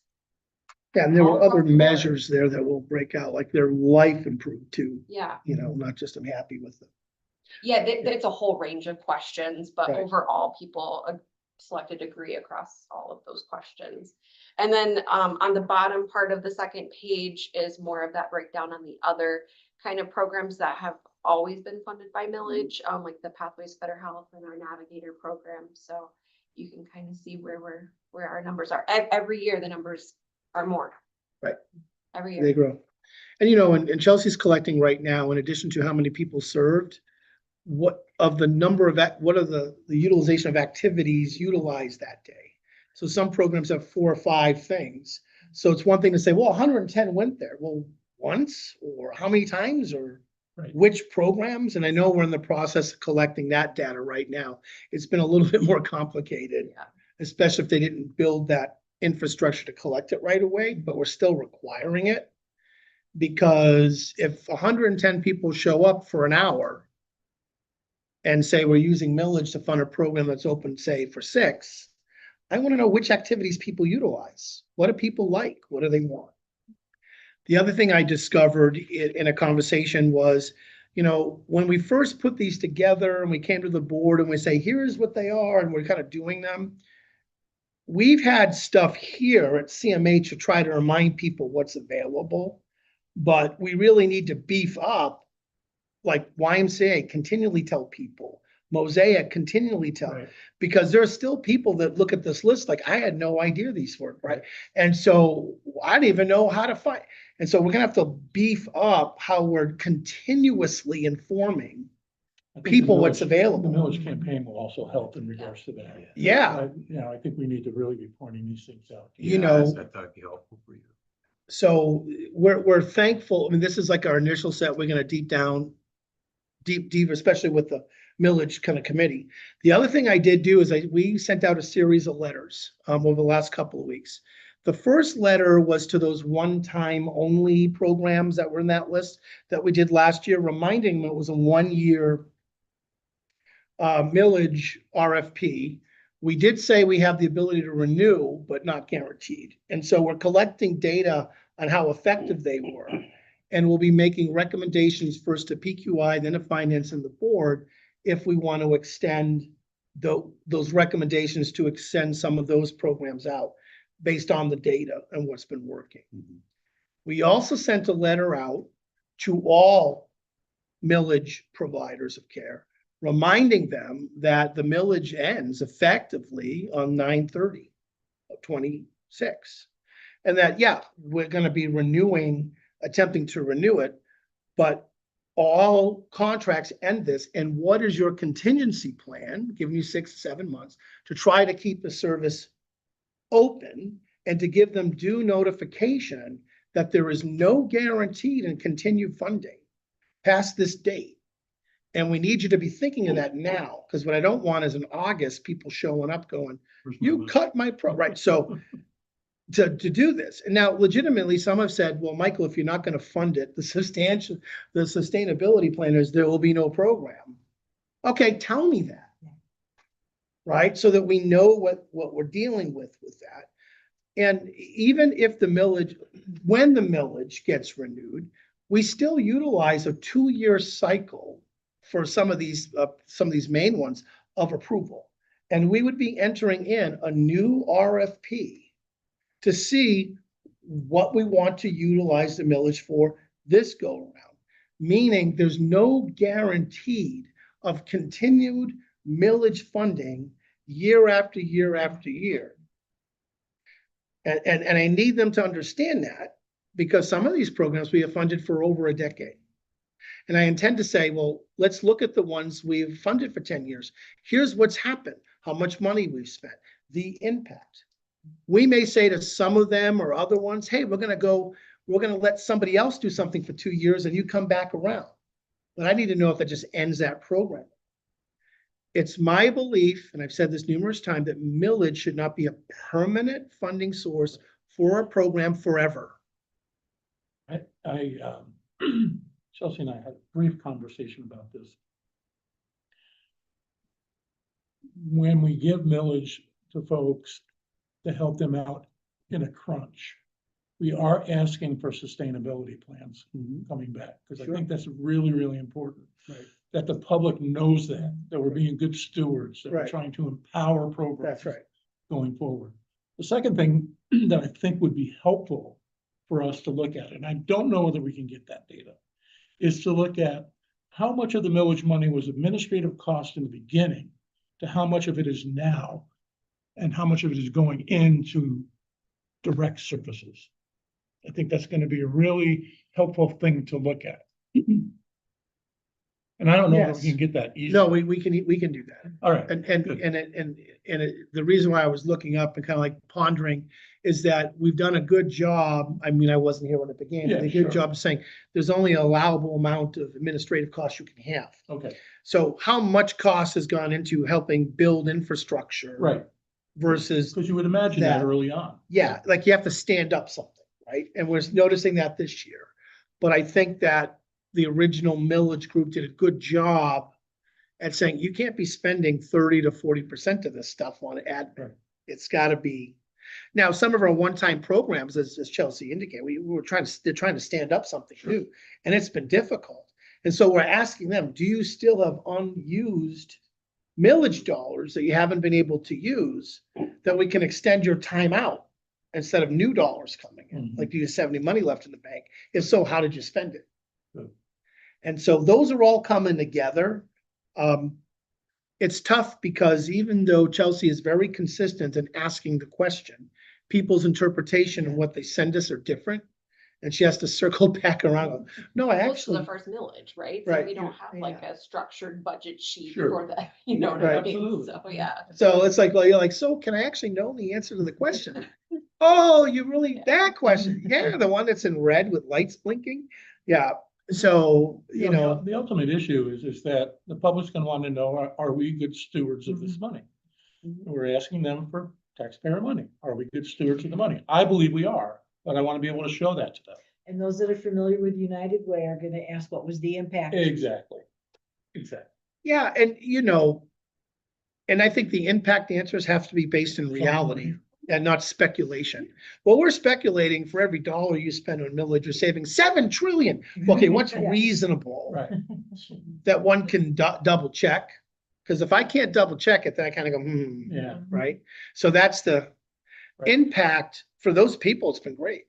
Yeah, and there All were other across the board. measures there that will break out, like their life improved too, Yeah. you know, not just I'm happy with them. Yeah, it's a whole range of questions, but Right. overall, people selected agree across all of those questions. And then on the bottom part of the second page is more of that breakdown on the other kind of programs that have always been funded by millage, like the Pathways Better Health and our Navigator program. So you can kind of see where our numbers are. Every year, the numbers are more. Right. Every year. They grow. And you know, and Chelsea's collecting right now, in addition to how many people served, what of the number of what are the utilization of activities utilized that day. So some programs have 4 or 5 things. So it's one thing to say, well, 110 went there. Well, once or how many times or Right. which programs? And I know we're in the process of collecting that data right now. It's been a little bit more complicated, Yeah. especially if they didn't build that infrastructure to collect it right away, but we're still requiring it. Because if 110 people show up for an hour and say we're using millage to fund a program that's open, say, for 6, I want to know which activities people utilize. What do people like? What do they want? The other thing I discovered in a conversation was, you know, when we first put these together and we came to the board and we say, here's what they are, and we're kind of doing them. We've had stuff here at CMH to try to remind people what's available, but we really need to beef up, like YMCA continually tell people, Mosaic continually tell, Right. because there are still people that look at this list like, I had no idea these were, right? And so I didn't even know how to find. And so we're gonna have to beef up how we're continuously informing I think the people what's millage- available. The millage campaign will also help in regards to that. Yeah. You know, I think we need to really be pointing these things out. You know- I thought it'd be helpful for you. So we're thankful. I mean, this is like our initial set. We're gonna deep, especially with the millage kind of committee. The other thing I did do is we sent out a series of letters over the last couple of weeks. The first letter was to those one-time only programs that were in that list that we did last year, reminding them it was a 1-year millage RFP. We did say we have the ability to renew, but not guaranteed. And so we're collecting data on how effective they were. And we'll be making recommendations first to PQI, then to finance and the board, if we want to extend those recommendations to extend some of those programs out based on the data and what's been working. We also sent a letter out to all millage providers of care, reminding them that the millage ends effectively on 9/30 of 26. And that, yeah, we're gonna be attempting to renew it, but all contracts end this. And what is your contingency plan, giving you 6 to 7 months, to try to keep the service open and to give them due notification that there is no guaranteed and continued funding past this date. And we need you to be thinking of that now, because what I don't want is in August, people showing up going, you cut my right? So to do this. And now legitimately, some have said, well, Michael, if you're not going to fund it, the sustainability plan is there will be no program. Okay, tell me that. Right? So that we know what we're dealing with that. And even if when the millage gets renewed, we still utilize a 2-year cycle for some of these main ones of approval. And we would be entering in a new RFP to see what we want to utilize the millage for this go around. Meaning there's no guaranteed of continued millage funding year after year after year. And I need them to understand that, because some of these programs we have funded for over a decade. And I intend to say, well, let's look at the ones we've funded for 10 years. Here's what's happened, how much money we've spent, the impact. We may say to some of them or other ones, hey, we're going to let somebody else do something for 2 years and you come back around. But I need to know if that just ends that program. It's my belief, and I've said this numerous times, that millage should not be a permanent funding source for a program forever. Chelsea and I had a brief conversation about this. When we give millage to folks to help them out in a crunch, we are asking for sustainability plans coming back, because I think that's really, really important. Right. That the public knows that we're being good stewards, that we're Right. trying to empower programs. That's right. Going forward. The second thing that I think would be helpful for us to look at, and I don't know whether we can get that data, is to look at how much of the millage money was administrative cost in the beginning to how much of it is now, and how much of it is going into direct services. I think that's going to be a really helpful thing to look at. And I don't know if we Yes. can get that easy. No, we can do that. All right. And Good. the reason why I was looking up and kind of like pondering is that we've done a good job. I mean, I wasn't here when it began, but Yeah, a sure. good job of saying there's only an allowable amount of administrative costs you can have. Okay, So how much cost has gone into helping build infrastructure? right. Versus, Because you would imagine that that. early on. yeah, like you have to stand up something, right? And we're noticing that this year. But I think that the original millage group did a good job at saying you can't be spending 30 to 40% of this stuff on admin. Right. It's got to be. Now, some of our one-time programs, as Chelsea indicated, they're trying to stand up something new, and it's been difficult. And so we're asking them, do you still have unused millage dollars that you haven't been able to use that we can extend your time out instead of new dollars coming in? Mhm. Like, do you have any money left in the bank? If so, how did you spend it? Good. And so those are all coming together. It's tough because even though Chelsea is very consistent in asking the question, people's interpretation and what they send us are different. And she has to circle back around. No, I Close to actually, the first millage, right? So Right. we don't have like a structured budget sheet Sure. for that, you know what I Right. mean? Absolutely. So, yeah. so it's like, well, you're like, so can I actually know the answer to the question? Oh, you really, Yeah. that question? Yeah, the one that's in red with lights blinking. Yeah, so, you know, The ultimate issue is that the public's gonna want to know, are we good stewards of this money? We're asking them for taxpayer money. Are we good stewards of the money? I believe we are, but I want to be able to show that to them. And those that are familiar with United Way are gonna ask, what was the impact? Exactly. Exactly. yeah, and you know, and I think the impact answers have to be based in reality. and not speculation. Well, we're speculating for every dollar you spend on millage, you're saving 7 trillion. Okay, what's Yeah. reasonable Right. that one can double check? Because if I can't double check it, then I kind of go, Yeah. right? So that's the Right. impact for those people. It's been great.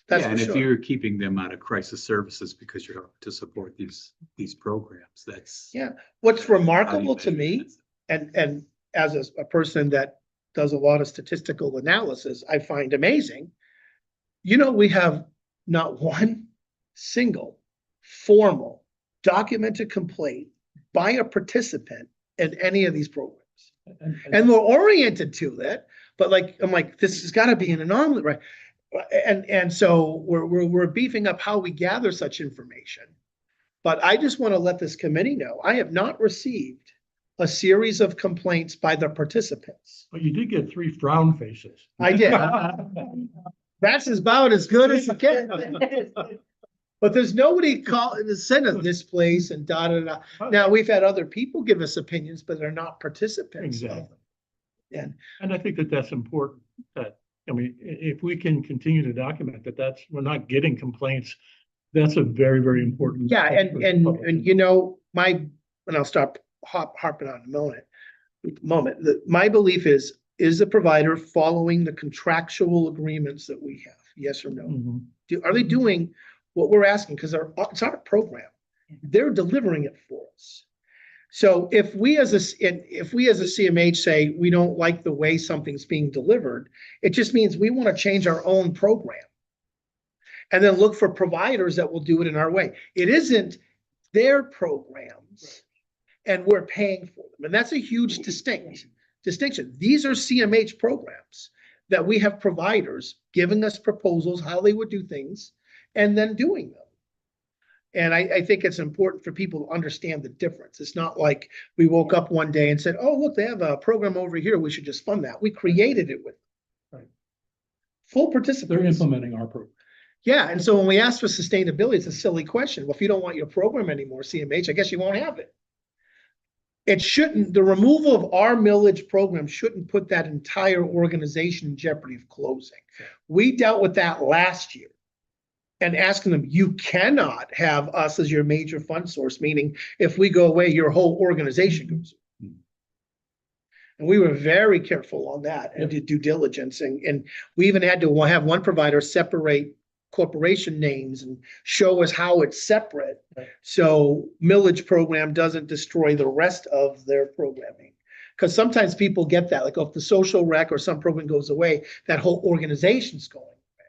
That's Yeah, for and if sure. you're keeping them out of crisis services because you're to support these programs, that's. Yeah. What's how do you remarkable to measure me, that? and as a person that does a lot of statistical analysis, I find amazing. We have not one single formal documented complaint by a participant in any of these programs. And we're oriented to that, but I'm like, this has got to be an anomaly, right? And so we're beefing up how we gather such information. But I just want to let this committee know, I have not received a series of complaints by the participants. But you did get 3 frown faces. I did. That's about as good as it gets. But there's nobody said of this place and da, da, da. Now, we've had other people give us opinions, but they're not participants. Exactly. And And I think that that's important, that, I mean, if we can continue to document that we're not getting complaints, that's a very, very important. yeah, thing for the public. and I'll stop harping on a moment. My belief is the provider following the contractual agreements that we have? Yes or no? Mhm. Are they doing what we're asking? Because it's our program. They're delivering it for us. So if we as a CMH say we don't like the way something's being delivered, it just means we want to change our own program and then look for providers that will do it in our way. It isn't their programs and we're paying for them. And that's a huge distinction. These are CMH programs that we have providers giving us proposals, how they would do things, and then doing them. And I think it's important for people to understand the difference. It's not like we woke up one day and said, oh, look, they have a program over here. We should just fund that. We created it with Right. full participants. They're implementing our program. Yeah, and so when we ask for sustainability, it's a silly question. Well, if you don't want your program anymore, CMH, I guess you won't have it. It shouldn't, the removal of our millage program shouldn't put that entire organization in jeopardy of closing. We dealt with that last year and asking them, you cannot have us as your major fund source, meaning if we go away, your whole organization goes. And we were very careful on that and did due diligence. And we even had to have one provider separate corporation names and show us how it's separate. Right. So millage program doesn't destroy the rest of their programming. Because sometimes people get that, like if the social rec or some program goes away, that whole organization's going away.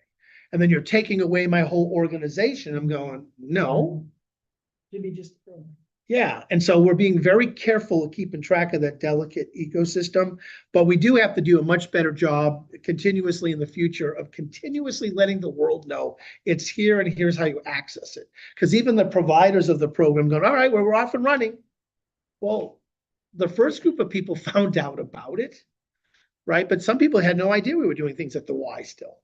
And then you're taking away my whole organization. I'm going, no. Should be just. a program. Yeah, and so we're being very careful of keeping track of that delicate ecosystem, but we do have to do a much better job continuously in the future of continuously letting the world know it's here and here's how you access it. Because even the providers of the program going, all right, well, we're off and running. Well, the first group of people found out about it, right? But some people had no idea we were doing things at the Y still.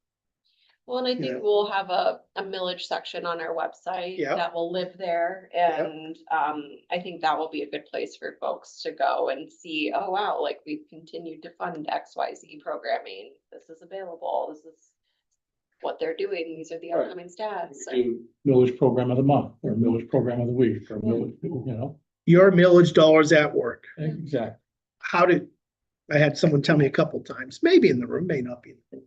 Well, and I think Yeah. we'll have a millage section on our website Yeah. that will live there. And I think that will be a good place for folks to go and see, oh, wow, like we've continued to fund XYZ programming. This is available. This is what they're doing. These are the Right. upcoming stats. Do Millage program of the month, or millage program of the week, or millage, Your millage dollars at work. exactly. I had someone tell me a couple times, maybe in the room, may not be in the room.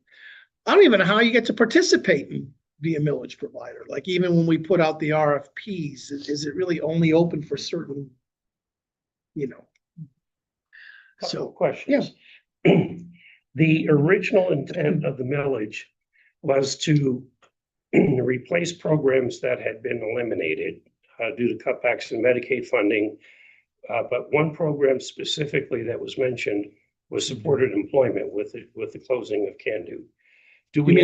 I don't even know how you get to participate and be a millage provider. Like even when we put out the RFPs, is it really only open for certain, Couple So, of questions. The original intent of the millage was to replace programs that had been eliminated due to cutbacks in Medicaid funding. But one program specifically that was mentioned was supported employment with the closing of Can Do. Do we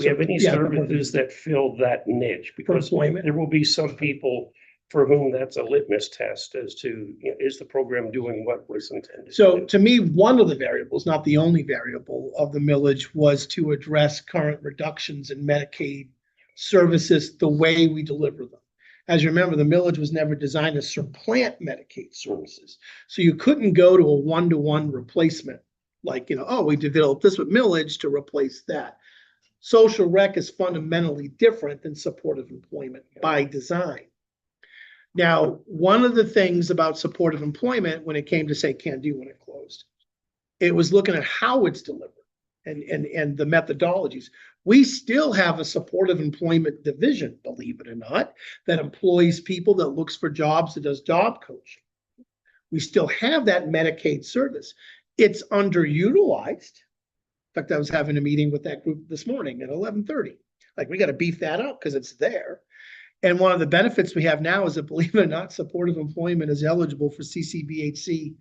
have any Yeah, services that fill that niche? Because employment. there will be some people for whom that's a litmus test as to, is the program doing what was intended? So to me, one of the variables, not the only variable of the millage, was to address current reductions in Medicaid services the way we deliver them. As you remember, the millage was never designed to supplant Medicaid services. So you couldn't go to a one-to-one replacement like, oh, we developed this with millage to replace that. Social rec is fundamentally different than supportive employment by design. Now, one of the things about supportive employment when it came to say Can Do when it closed, it was looking at how it's delivered and the methodologies. We still have a supportive employment division, believe it or not, that employs people, that looks for jobs, that does job coaching. We still have that Medicaid service. It's underutilized. In fact, I was having a meeting with that group this morning at 11:30. Like, we got to beef that up because it's there. And one of the benefits we have now is that, believe it or not, supportive employment is eligible for CCBHC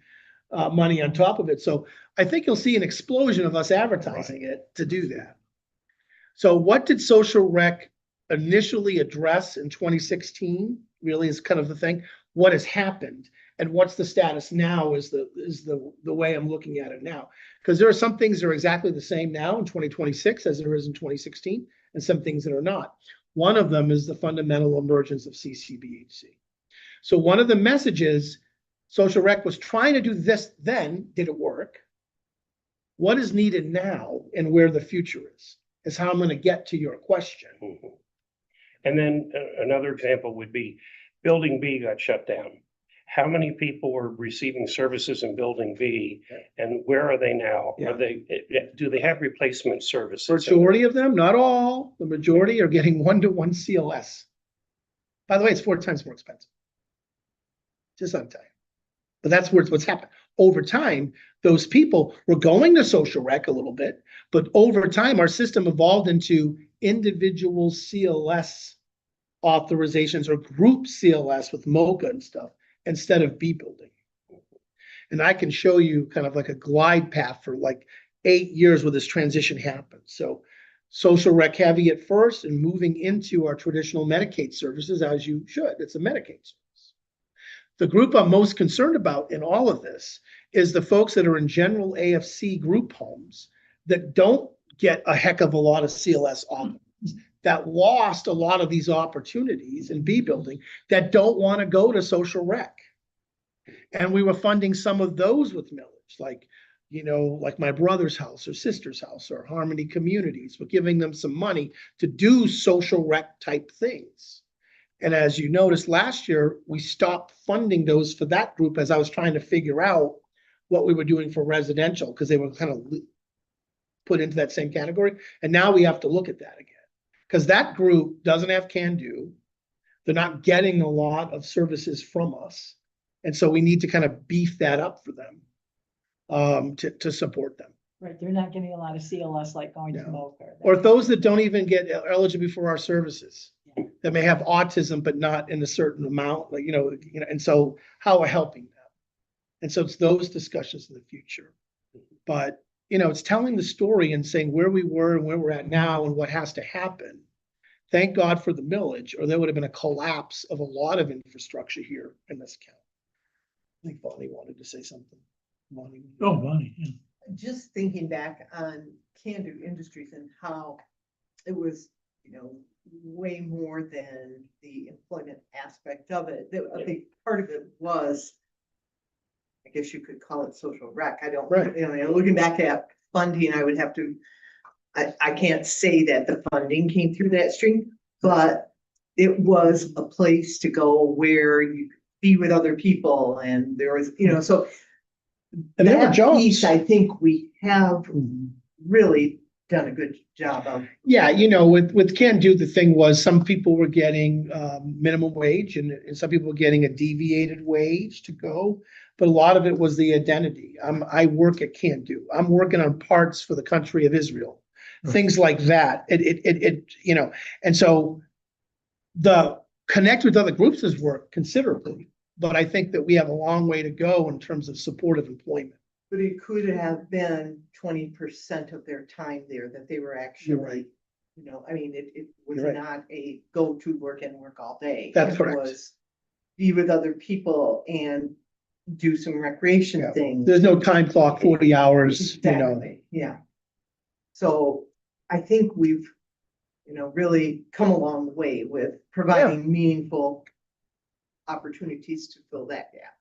money on top of it. So I think you'll see an explosion of us advertising it to do that. So what did social rec initially address in 2016? Really is kind of the thing. What has happened and what's the status now is the way I'm looking at it now. Because there are some things that are exactly the same now in 2026 as there is in 2016, and some things that are not. One of them is the fundamental emergence of CCBHC. So one of the messages, social rec was trying to do this then, did it work? What is needed now and where the future is how I'm going to get to your question. Mhm. And then another example would be Building B got shut down. How many people were receiving services in Building B, and where are they now? Yeah. Do they have replacement services? Majority of them, not all, the majority are getting 1-to-1 CLS. By the way, it's 4 times more expensive. Just on time. But that's what's happened. Over time, those people were going to social rec a little bit, but over time, our system evolved into individual CLS authorizations or group CLS with MOCA and stuff instead of B building. And I can show you kind of like a glide path for like 8 years where this transition happened. So social rec heavy at first and moving into our traditional Medicaid services as you should. It's a Medicaid service. The group I'm most concerned about in all of this is the folks that are in general AFC group homes that don't get a heck of a lot of CLS offerings, that lost a lot of these opportunities in B building, that don't want to go to social rec. And we were funding some of those with millage, like, like my brother's house or sister's house or Harmony Communities. We're giving them some money to do social rec type things. And as you noticed last year, we stopped funding those for that group as I was trying to figure out what we were doing for residential, because they were kind of put into that same category. And now we have to look at that again, because that group doesn't have Can Do. They're not getting a lot of services from us. And so we need to kind of beef that up for them to support them. Right, they're not getting a lot of CLS like going to No. MOCA. Or those that don't even get eligible for our services, that may have autism, but not in a certain amount, like, and so how we're helping them. And so it's those discussions in the future. But, it's telling the story and saying where we were and where we're at now and what has to happen. Thank God for the millage, or there would have been a collapse of a lot of infrastructure here in this county. I think Bonnie wanted to say something. Bonnie. Oh, Bonnie, yeah. Just thinking back on Can Do Industries and how it was, way more than the employment aspect of it. A big part of it was, I guess you could call it social rec. I don't, Right. Looking back at funding, I would have to, I can't say that the funding came through that stream, but it was a place to go where you could be with other people, and there was, so And there were that jobs. piece, I think we have really done a good job of. Yeah, with Can Do, the thing was some people were getting minimum wage and some people were getting a deviated wage to go. But a lot of it was the identity. I work at Can Do. I'm working on parts for the country of Israel, things like that. And so the connect with other groups has worked considerably. But I think that we have a long way to go in terms of supportive employment. But it could have been 20% of their time there that they were actually, right. It was You're right. not a go to work and work all day. That's It correct. was be with other people and do some recreation Yeah. things. There's no time clock, 40 hours, Exactly, yeah. So I think we've, really come a long way with providing meaningful opportunities to fill that gap.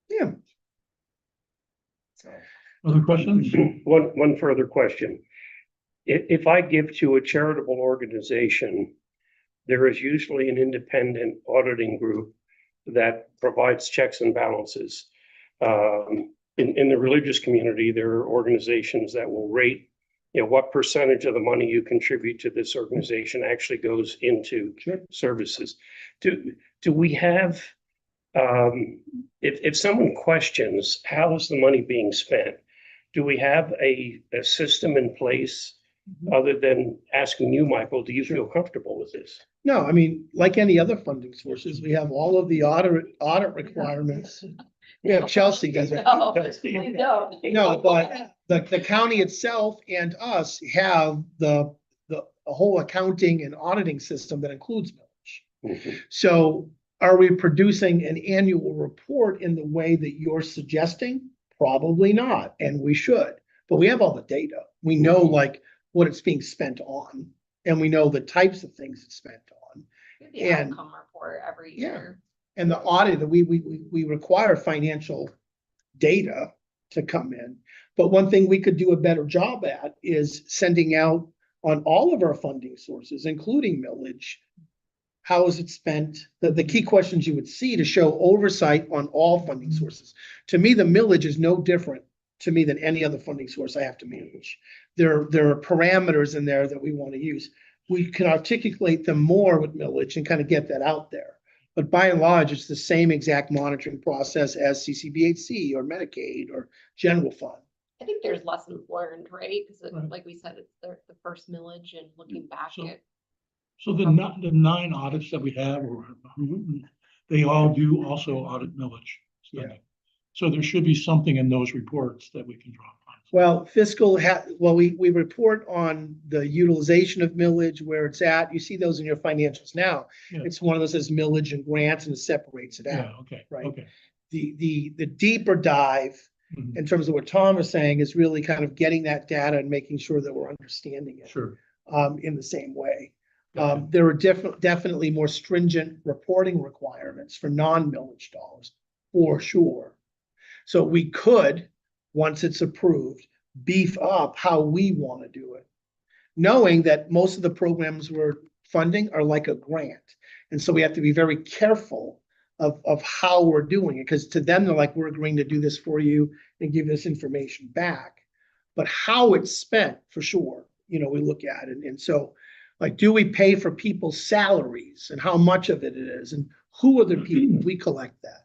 Yeah. So, Other questions? One further question. If I give to a charitable organization, there is usually an independent auditing group that provides checks and balances. In the religious community, there are organizations that will rate, what percentage of the money you contribute to this organization actually goes into services. Do we have, if someone questions, how is the money being spent? Do we have a system in place other than asking you, Michael, do you feel comfortable with this? No, I mean, like any other funding sources, we have all of the audit requirements. We have Chelsea does it. No, please don't. No, but the county itself and us have the whole accounting and auditing system that includes millage. Mhm. So are we producing an annual report in the way that you're suggesting? Probably not, and we should, but we have all the data. We know like what it's being spent on, and we know the types of things it's spent on. The And- outcome report every Yeah. year. And the audit, we require financial data to come in. But one thing we could do a better job at is sending out on all of our funding sources, including millage. How is it spent? The key questions you would see to show oversight on all funding sources. To me, the millage is no different to me than any other funding source I have to manage. There are parameters in there that we want to use. We can articulate them more with millage and kind of get that out there. But by and large, it's the same exact monitoring process as CCBHC or Medicaid or general fund. I think there's lessons learned, right? Because Right. like we said, it's the first millage and looking back So- at. So the 9 audits that we have, they all do also audit millage spending. So there should be something in those reports that we can draw upon. Well, we report on the utilization of millage, where it's at. You see those in your financials now. Yeah. It's one of those as millage and grants and it separates it Yeah, out. okay, Right. okay. The deeper dive Mhm. in terms of what Tom is saying is really kind of getting that data and making sure that we're understanding it Sure. in the same way. Gotcha. There are definitely more stringent reporting requirements for non-millage dollars, for sure. So we could, once it's approved, beef up how we want to do it, knowing that most of the programs we're funding are like a grant. And so we have to be very careful of how we're doing it, because to them, they're like, we're agreeing to do this for you and give this information back. But how it's spent, for sure, we look at it. And so, like, do we pay for people's salaries and how much of it is? And who are the people? We collect that.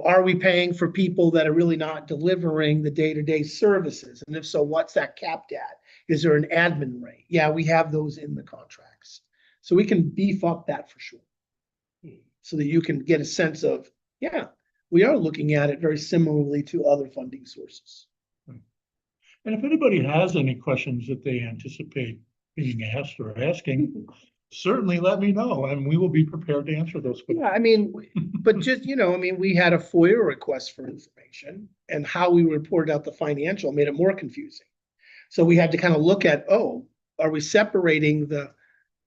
Are we paying for people that are really not delivering the day-to-day services? And if so, what's that capped at? Is there an admin rate? Yeah, we have those in the contracts. So we can beef up that for sure. So that you can get a sense of, yeah, we are looking at it very similarly to other funding sources. And if anybody has any questions that they anticipate being asked or asking, certainly let me know and we will be prepared to answer those questions. Yeah, I mean, but just, we had a FOIA request for information, and how we reported out the financial made it more confusing. So we had to kind of look at, are we separating the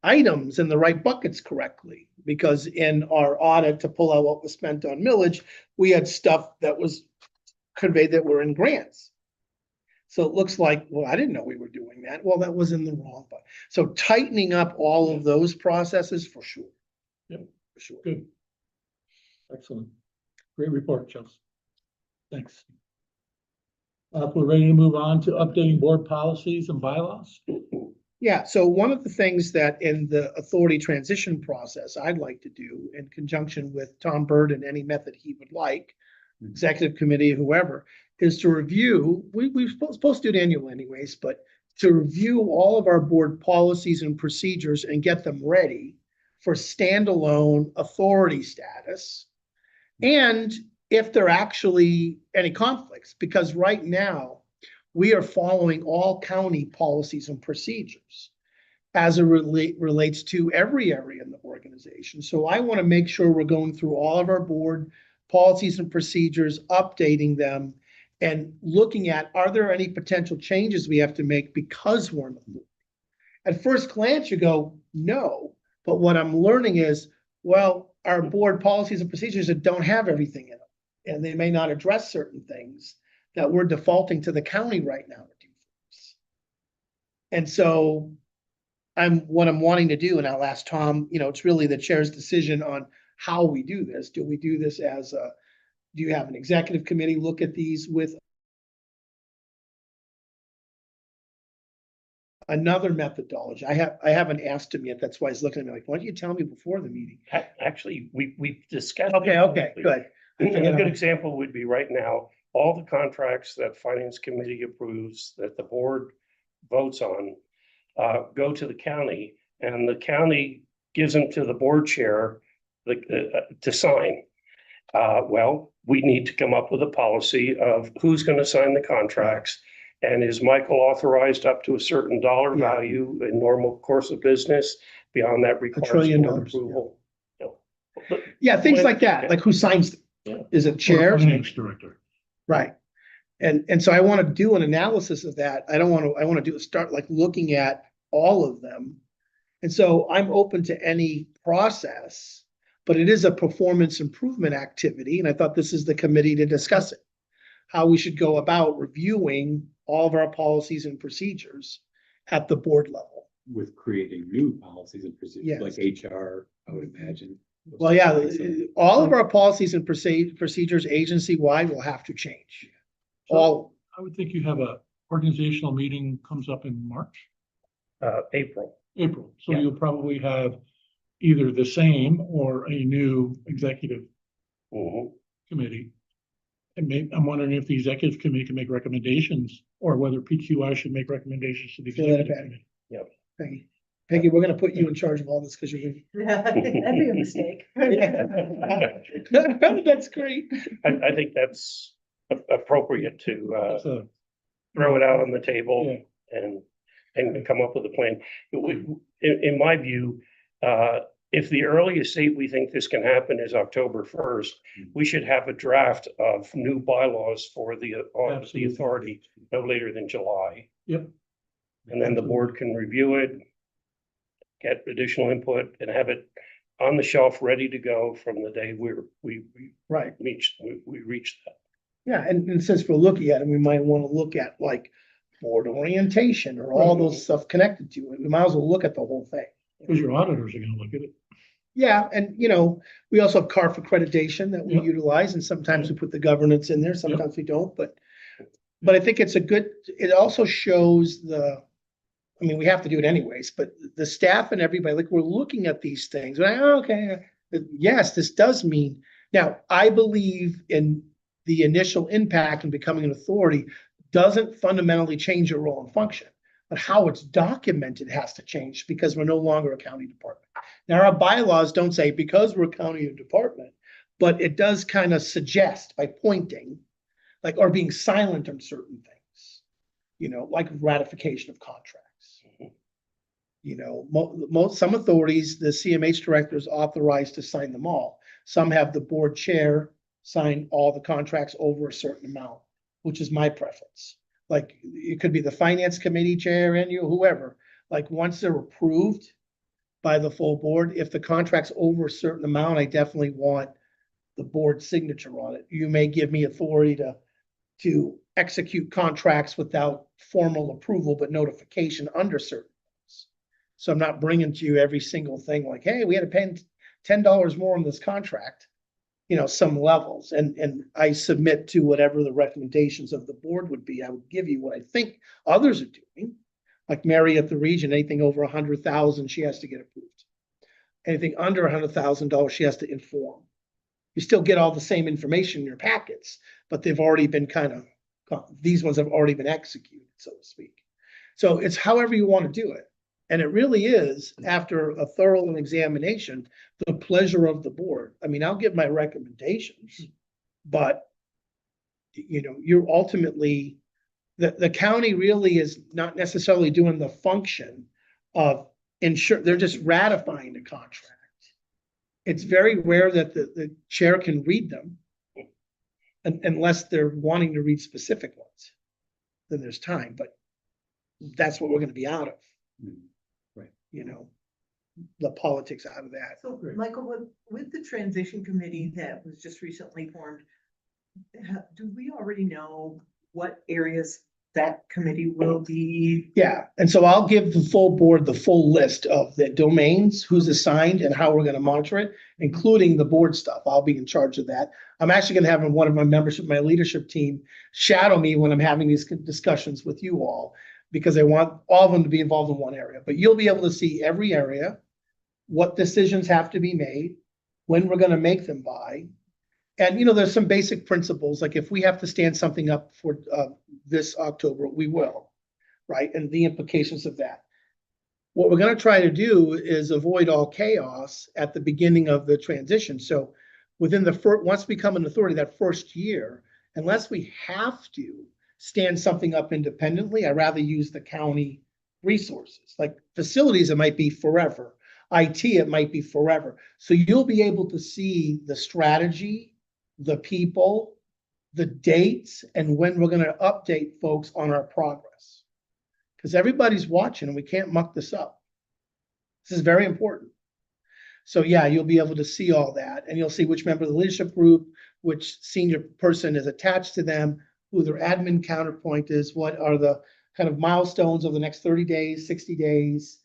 items in the right buckets correctly? Because in our audit to pull out what was spent on millage, we had stuff that was conveyed that were in grants. So it looks like, well, I didn't know we were doing that. Well, that was in the wrong bucket. So tightening up all of those processes for sure. Yep. For sure. Good. Excellent. Great report, Chelsea. Thanks. We're ready to move on to updating board policies and bylaws. Yeah, so one of the things that in the authority transition process I'd like to do in conjunction with Tom Bird and any method he would like, executive committee, whoever, is to review, we're supposed to do it annual anyways, but to review all of our board policies and procedures and get them ready for standalone authority status. And if there are actually any conflicts, because right now we are following all county policies and procedures as it relates to every area in the organization. So I want to make sure we're going through all of our board policies and procedures, updating them, and looking at, are there any potential changes we have to make because we're in the loop? At first glance, you go, no. But what I'm learning is, well, our board policies and procedures that don't have everything in them, and they may not address certain things that we're defaulting to the county right now to do this. And so what I'm wanting to do, and I'll ask Tom, it's really the chair's decision on how we do this. Do we do this as do you have an executive committee look at these with another methodology? I haven't asked him yet. That's why he's looking at me like, why don't you tell me before the meeting? Actually, we've discussed. Okay, good. And a good example would be right now, all the contracts that finance committee approves, that the board votes on, go to the county, and the county gives them to the board chair to sign. Well, we need to come up with a policy of who's going to sign the contracts. And is Michael authorized up to a certain dollar Yeah. value in normal course of business? Beyond that requires trillion board dollars, yeah. approval. But Yeah, things like that, like who signs them? Yeah. Is it chair? Finance director. Right. And so I want to do an analysis of that. I want to start like looking at all of them. And so I'm open to any process, but it is a performance improvement activity. And I thought this is the committee to discuss it. How we should go about reviewing all of our policies and procedures at the board level. With creating new policies and procedures, Yes. like HR, I would imagine. Well, yeah, all of our policies and procedures agency-wide will have to change. All, I would think you have a organizational meeting comes up in March, April. April. So Yeah. you'll probably have either the same or a new executive Mhm. committee. And I'm wondering if the executive committee can make recommendations or whether PQI should make recommendations to the Say that executive again. committee. Peggy, we're gonna put you in charge of all this because you're. That'd be a mistake. That's great. I think that's appropriate to So, throw it out on the table yeah, and come up with a plan. In my view, if the earliest date we think this can happen is October 1st, we should have a draft of new bylaws for the Absolutely. authority no later than July. Yep. And then the board can review it, get additional input, and have it on the shelf, ready to go from the day we Right. reached that. Yeah, and since we're looking at it, we might want to look at like board orientation or all those stuff connected to it. We might as well look at the whole thing. because your auditors are gonna look at it. Yeah, and we also have CARF accreditation that we Yeah. utilize, and sometimes we put the governance in there, sometimes we don't, but I think it also shows we have to do it anyways, but the staff and everybody, like, we're looking at these things, like, oh, okay, yes, this does mean. Now, I believe in the initial impact in becoming an authority doesn't fundamentally change your role and function, but how it's documented has to change because we're no longer a county department. Now, our bylaws don't say because we're a county department, but it does kind of suggest by pointing, like, or being silent on certain things, like ratification of contracts. Some authorities, the CMH director is authorized to sign them all. Some have the board chair sign all the contracts over a certain amount, which is my preference. Like, it could be the finance committee chair and whoever, like, once they're approved by the full board, if the contract's over a certain amount, I definitely want the board signature on it. You may give me authority to execute contracts without formal approval, but notification under certain things. So I'm not bringing to you every single thing like, hey, we had to pay $10 more on this contract, some levels. And I submit to whatever the recommendations of the board would be. I would give you what I think others are doing. Like Mary at the region, anything over 100,000, she has to get approved. Anything under $100,000, she has to inform. You still get all the same information in your packets, but they've already been these ones have already been executed, so to speak. So it's however you want to do it. And it really is, after a thorough examination, the pleasure of the board. I'll give my recommendations, but you're ultimately, the county really is not necessarily doing the function of they're just ratifying the contract. It's very rare that the chair can read them unless they're wanting to read specific ones. Then there's time, but that's what we're going to be out of. Right. The politics out of that. So, Michael, with the transition committee that was just recently formed, do we already know what areas that committee will be? Yeah, and so I'll give the full board the full list of the domains, who's assigned and how we're gonna monitor it, including the board stuff. I'll be in charge of that. I'm actually gonna have one of my members of my leadership team shadow me when I'm having these discussions with you all, because I want all of them to be involved in one area. But you'll be able to see every area, what decisions have to be made, when we're gonna make them by. And, there's some basic principles, like if we have to stand something up for this October, we will, right? And the implications of that. What we're gonna try to do is avoid all chaos at the beginning of the transition. So within once we become an authority that first year, unless we have to stand something up independently, I'd rather use the county resources. Like facilities, it might be forever. IT, it might be forever. So you'll be able to see the strategy, the people, the dates, and when we're gonna update folks on our progress. Because everybody's watching and we can't muck this up. This is very important. So yeah, you'll be able to see all that, and you'll see which member of the leadership group, which senior person is attached to them, who their admin counterpoint is, what are the kind of milestones of the next 30 days, 60 days,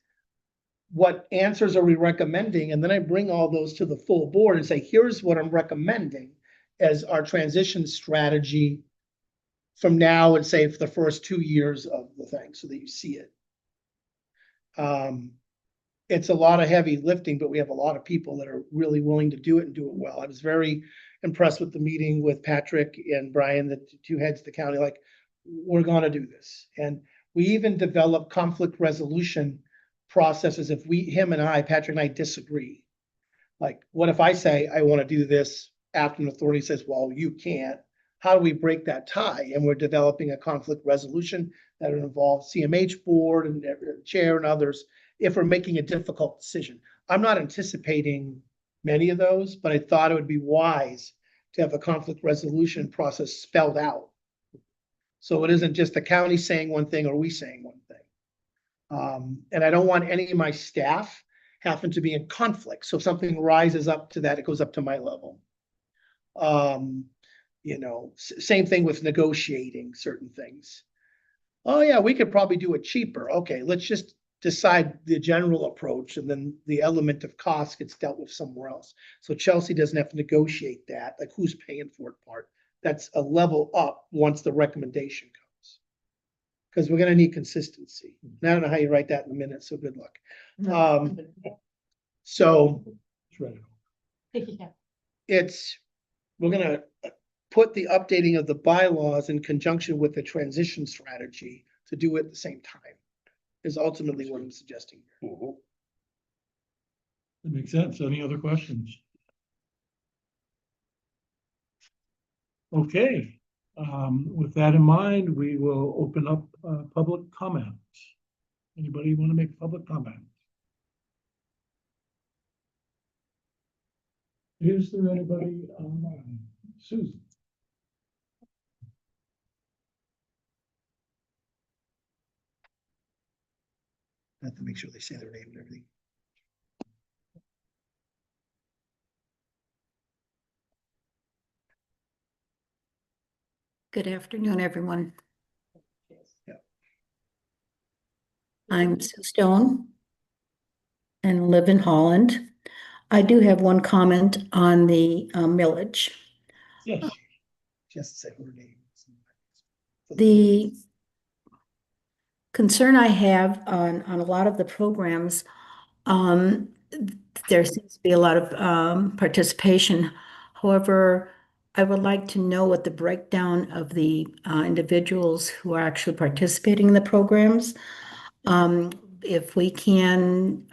what answers are we recommending? And then I bring all those to the full board and say, here's what I'm recommending as our transition strategy from now and say for the first 2 years of the thing, so that you see it. It's a lot of heavy lifting, but we have a lot of people that are really willing to do it and do it well. I was very impressed with the meeting with Patrick and Brian, the two heads of the county, like, we're gonna do this. And we even develop conflict resolution processes if Patrick and I disagree. Like, what if I say, I wanna do this after an authority says, well, you can't? How do we break that tie? And we're developing a conflict resolution that would involve CMH board and chair and others if we're making a difficult decision. I'm not anticipating many of those, but I thought it would be wise to have a conflict resolution process spelled out. So it isn't just the county saying one thing or we saying one thing. And I don't want any of my staff having to be in conflict. So if something rises up to that, it goes up to my level. Same thing with negotiating certain things. Oh yeah, we could probably do it cheaper. Okay, let's just decide the general approach, and then the element of cost gets dealt with somewhere else. So Chelsea doesn't have to negotiate that, like who's paying for it part. That's a level up once the recommendation comes. Because we're gonna need consistency. And I don't know how you write that in a minute, so good luck. So we're gonna put the updating of the bylaws in conjunction with the transition strategy to do it at the same time, is ultimately what I'm suggesting here. That makes sense. Any other questions? Okay, with that in mind, we will open up public comments. Anybody want to make a public comment? Is there anybody online? Susan? I have to make sure they say their name and everything. Good afternoon, everyone. Yeah. I'm Sue Stone and live in Holland. I do have one comment on the millage. Yes. Just say her name. The concern I have on a lot of the programs, there seems to be a lot of participation. However, I would like to know what the breakdown of the individuals who are actually participating in the programs. If we can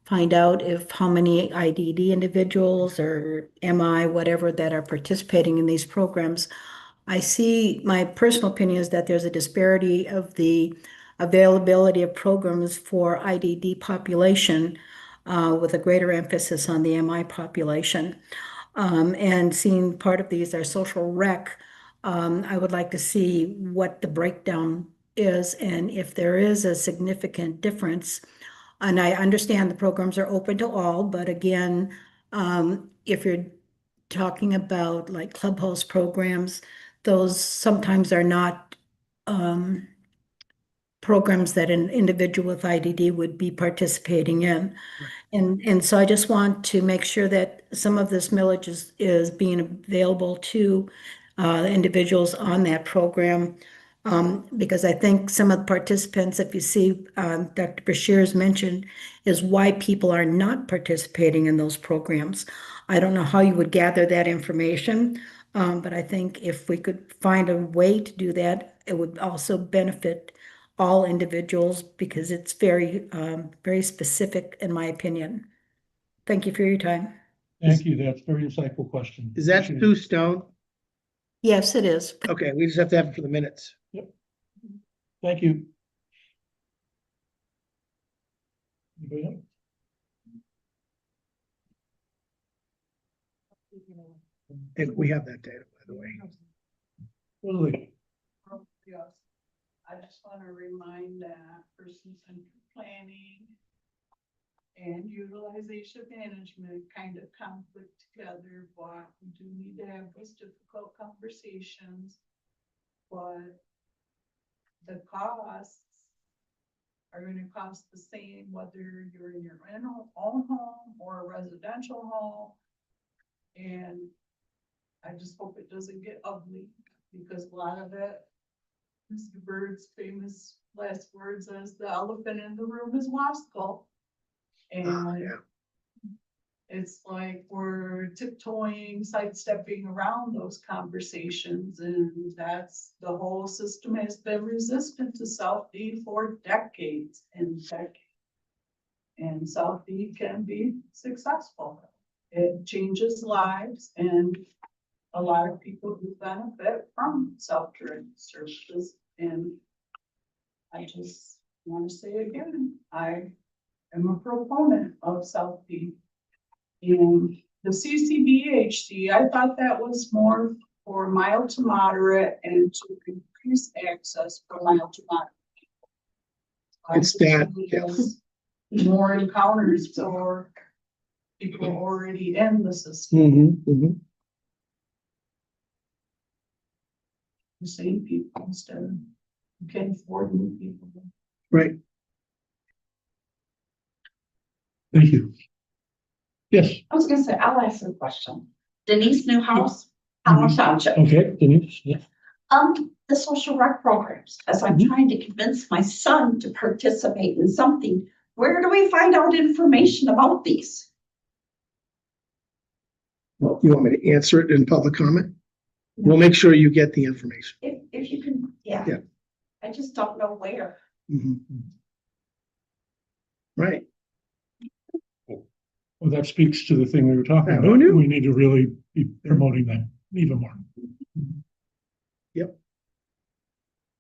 find out how many IDD individuals or MI, whatever, that are participating in these programs. I see, my personal opinion is that there's a disparity of the availability of programs for IDD population with a greater emphasis on the MI population. And seeing part of these are social rec, I would like to see what the breakdown is and if there is a significant difference. And I understand the programs are open to all, but again, if you're talking about like clubhouse programs, those sometimes are not programs that an individual with IDD would be participating in. And so I just want to make sure that some of this millage is being available to individuals on that program. Because I think some of the participants, if you see, Dr. Bashir's mentioned, is why people are not participating in those programs. I don't know how you would gather that information, but I think if we could find a way to do that, it would also benefit all individuals because it's very, very specific in my opinion. Thank you for your time. Thank you. That's a very insightful question. Is that Appreciate Sue it. Stone? Yes, it is. Okay, we just have to have it for the minutes. Thank you. Anybody else? And we have that data, by the way. Lily? Yes, I just want to remind that persons in planning and utilization management kind of conflict together, but we do need to have those difficult conversations. But the costs are going to cost the same whether you're in your own home or a residential home. And I just hope it doesn't get ugly because a lot of it, Mr. Bird's famous last words is the elephant in the room is Wasco. And it's like we're tiptoeing, sidestepping around those conversations, and that's the whole system has been resistant to South D for decades and decades. And South D can be successful. It changes lives, and a lot of people who benefit from self-directed services. And I just want to say again, I am a proponent of South D. And the CCBHC, I thought that was more for mild to moderate and to increase access for mild to moderate people. It's that, Yes. More encounters for people already in the system. The same people instead of you can afford new people. Right. Thank you. Yes, I was gonna say, I'll ask a question. Denise Newhouse, Allen Township. okay, Denise, yeah. The social rec programs, as I'm trying to convince my son to participate in something, where do we find out information about these? Well, you want me to answer it in public comment? We'll make sure you get the information. If you can, yeah. I just don't know where. Right. Well, that speaks to the thing we were talking Yeah, about. who knew? We need to really be promoting that even more. Yep.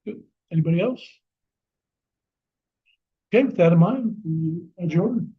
Good. Anybody else? Okay, with that in mind, we adjourn.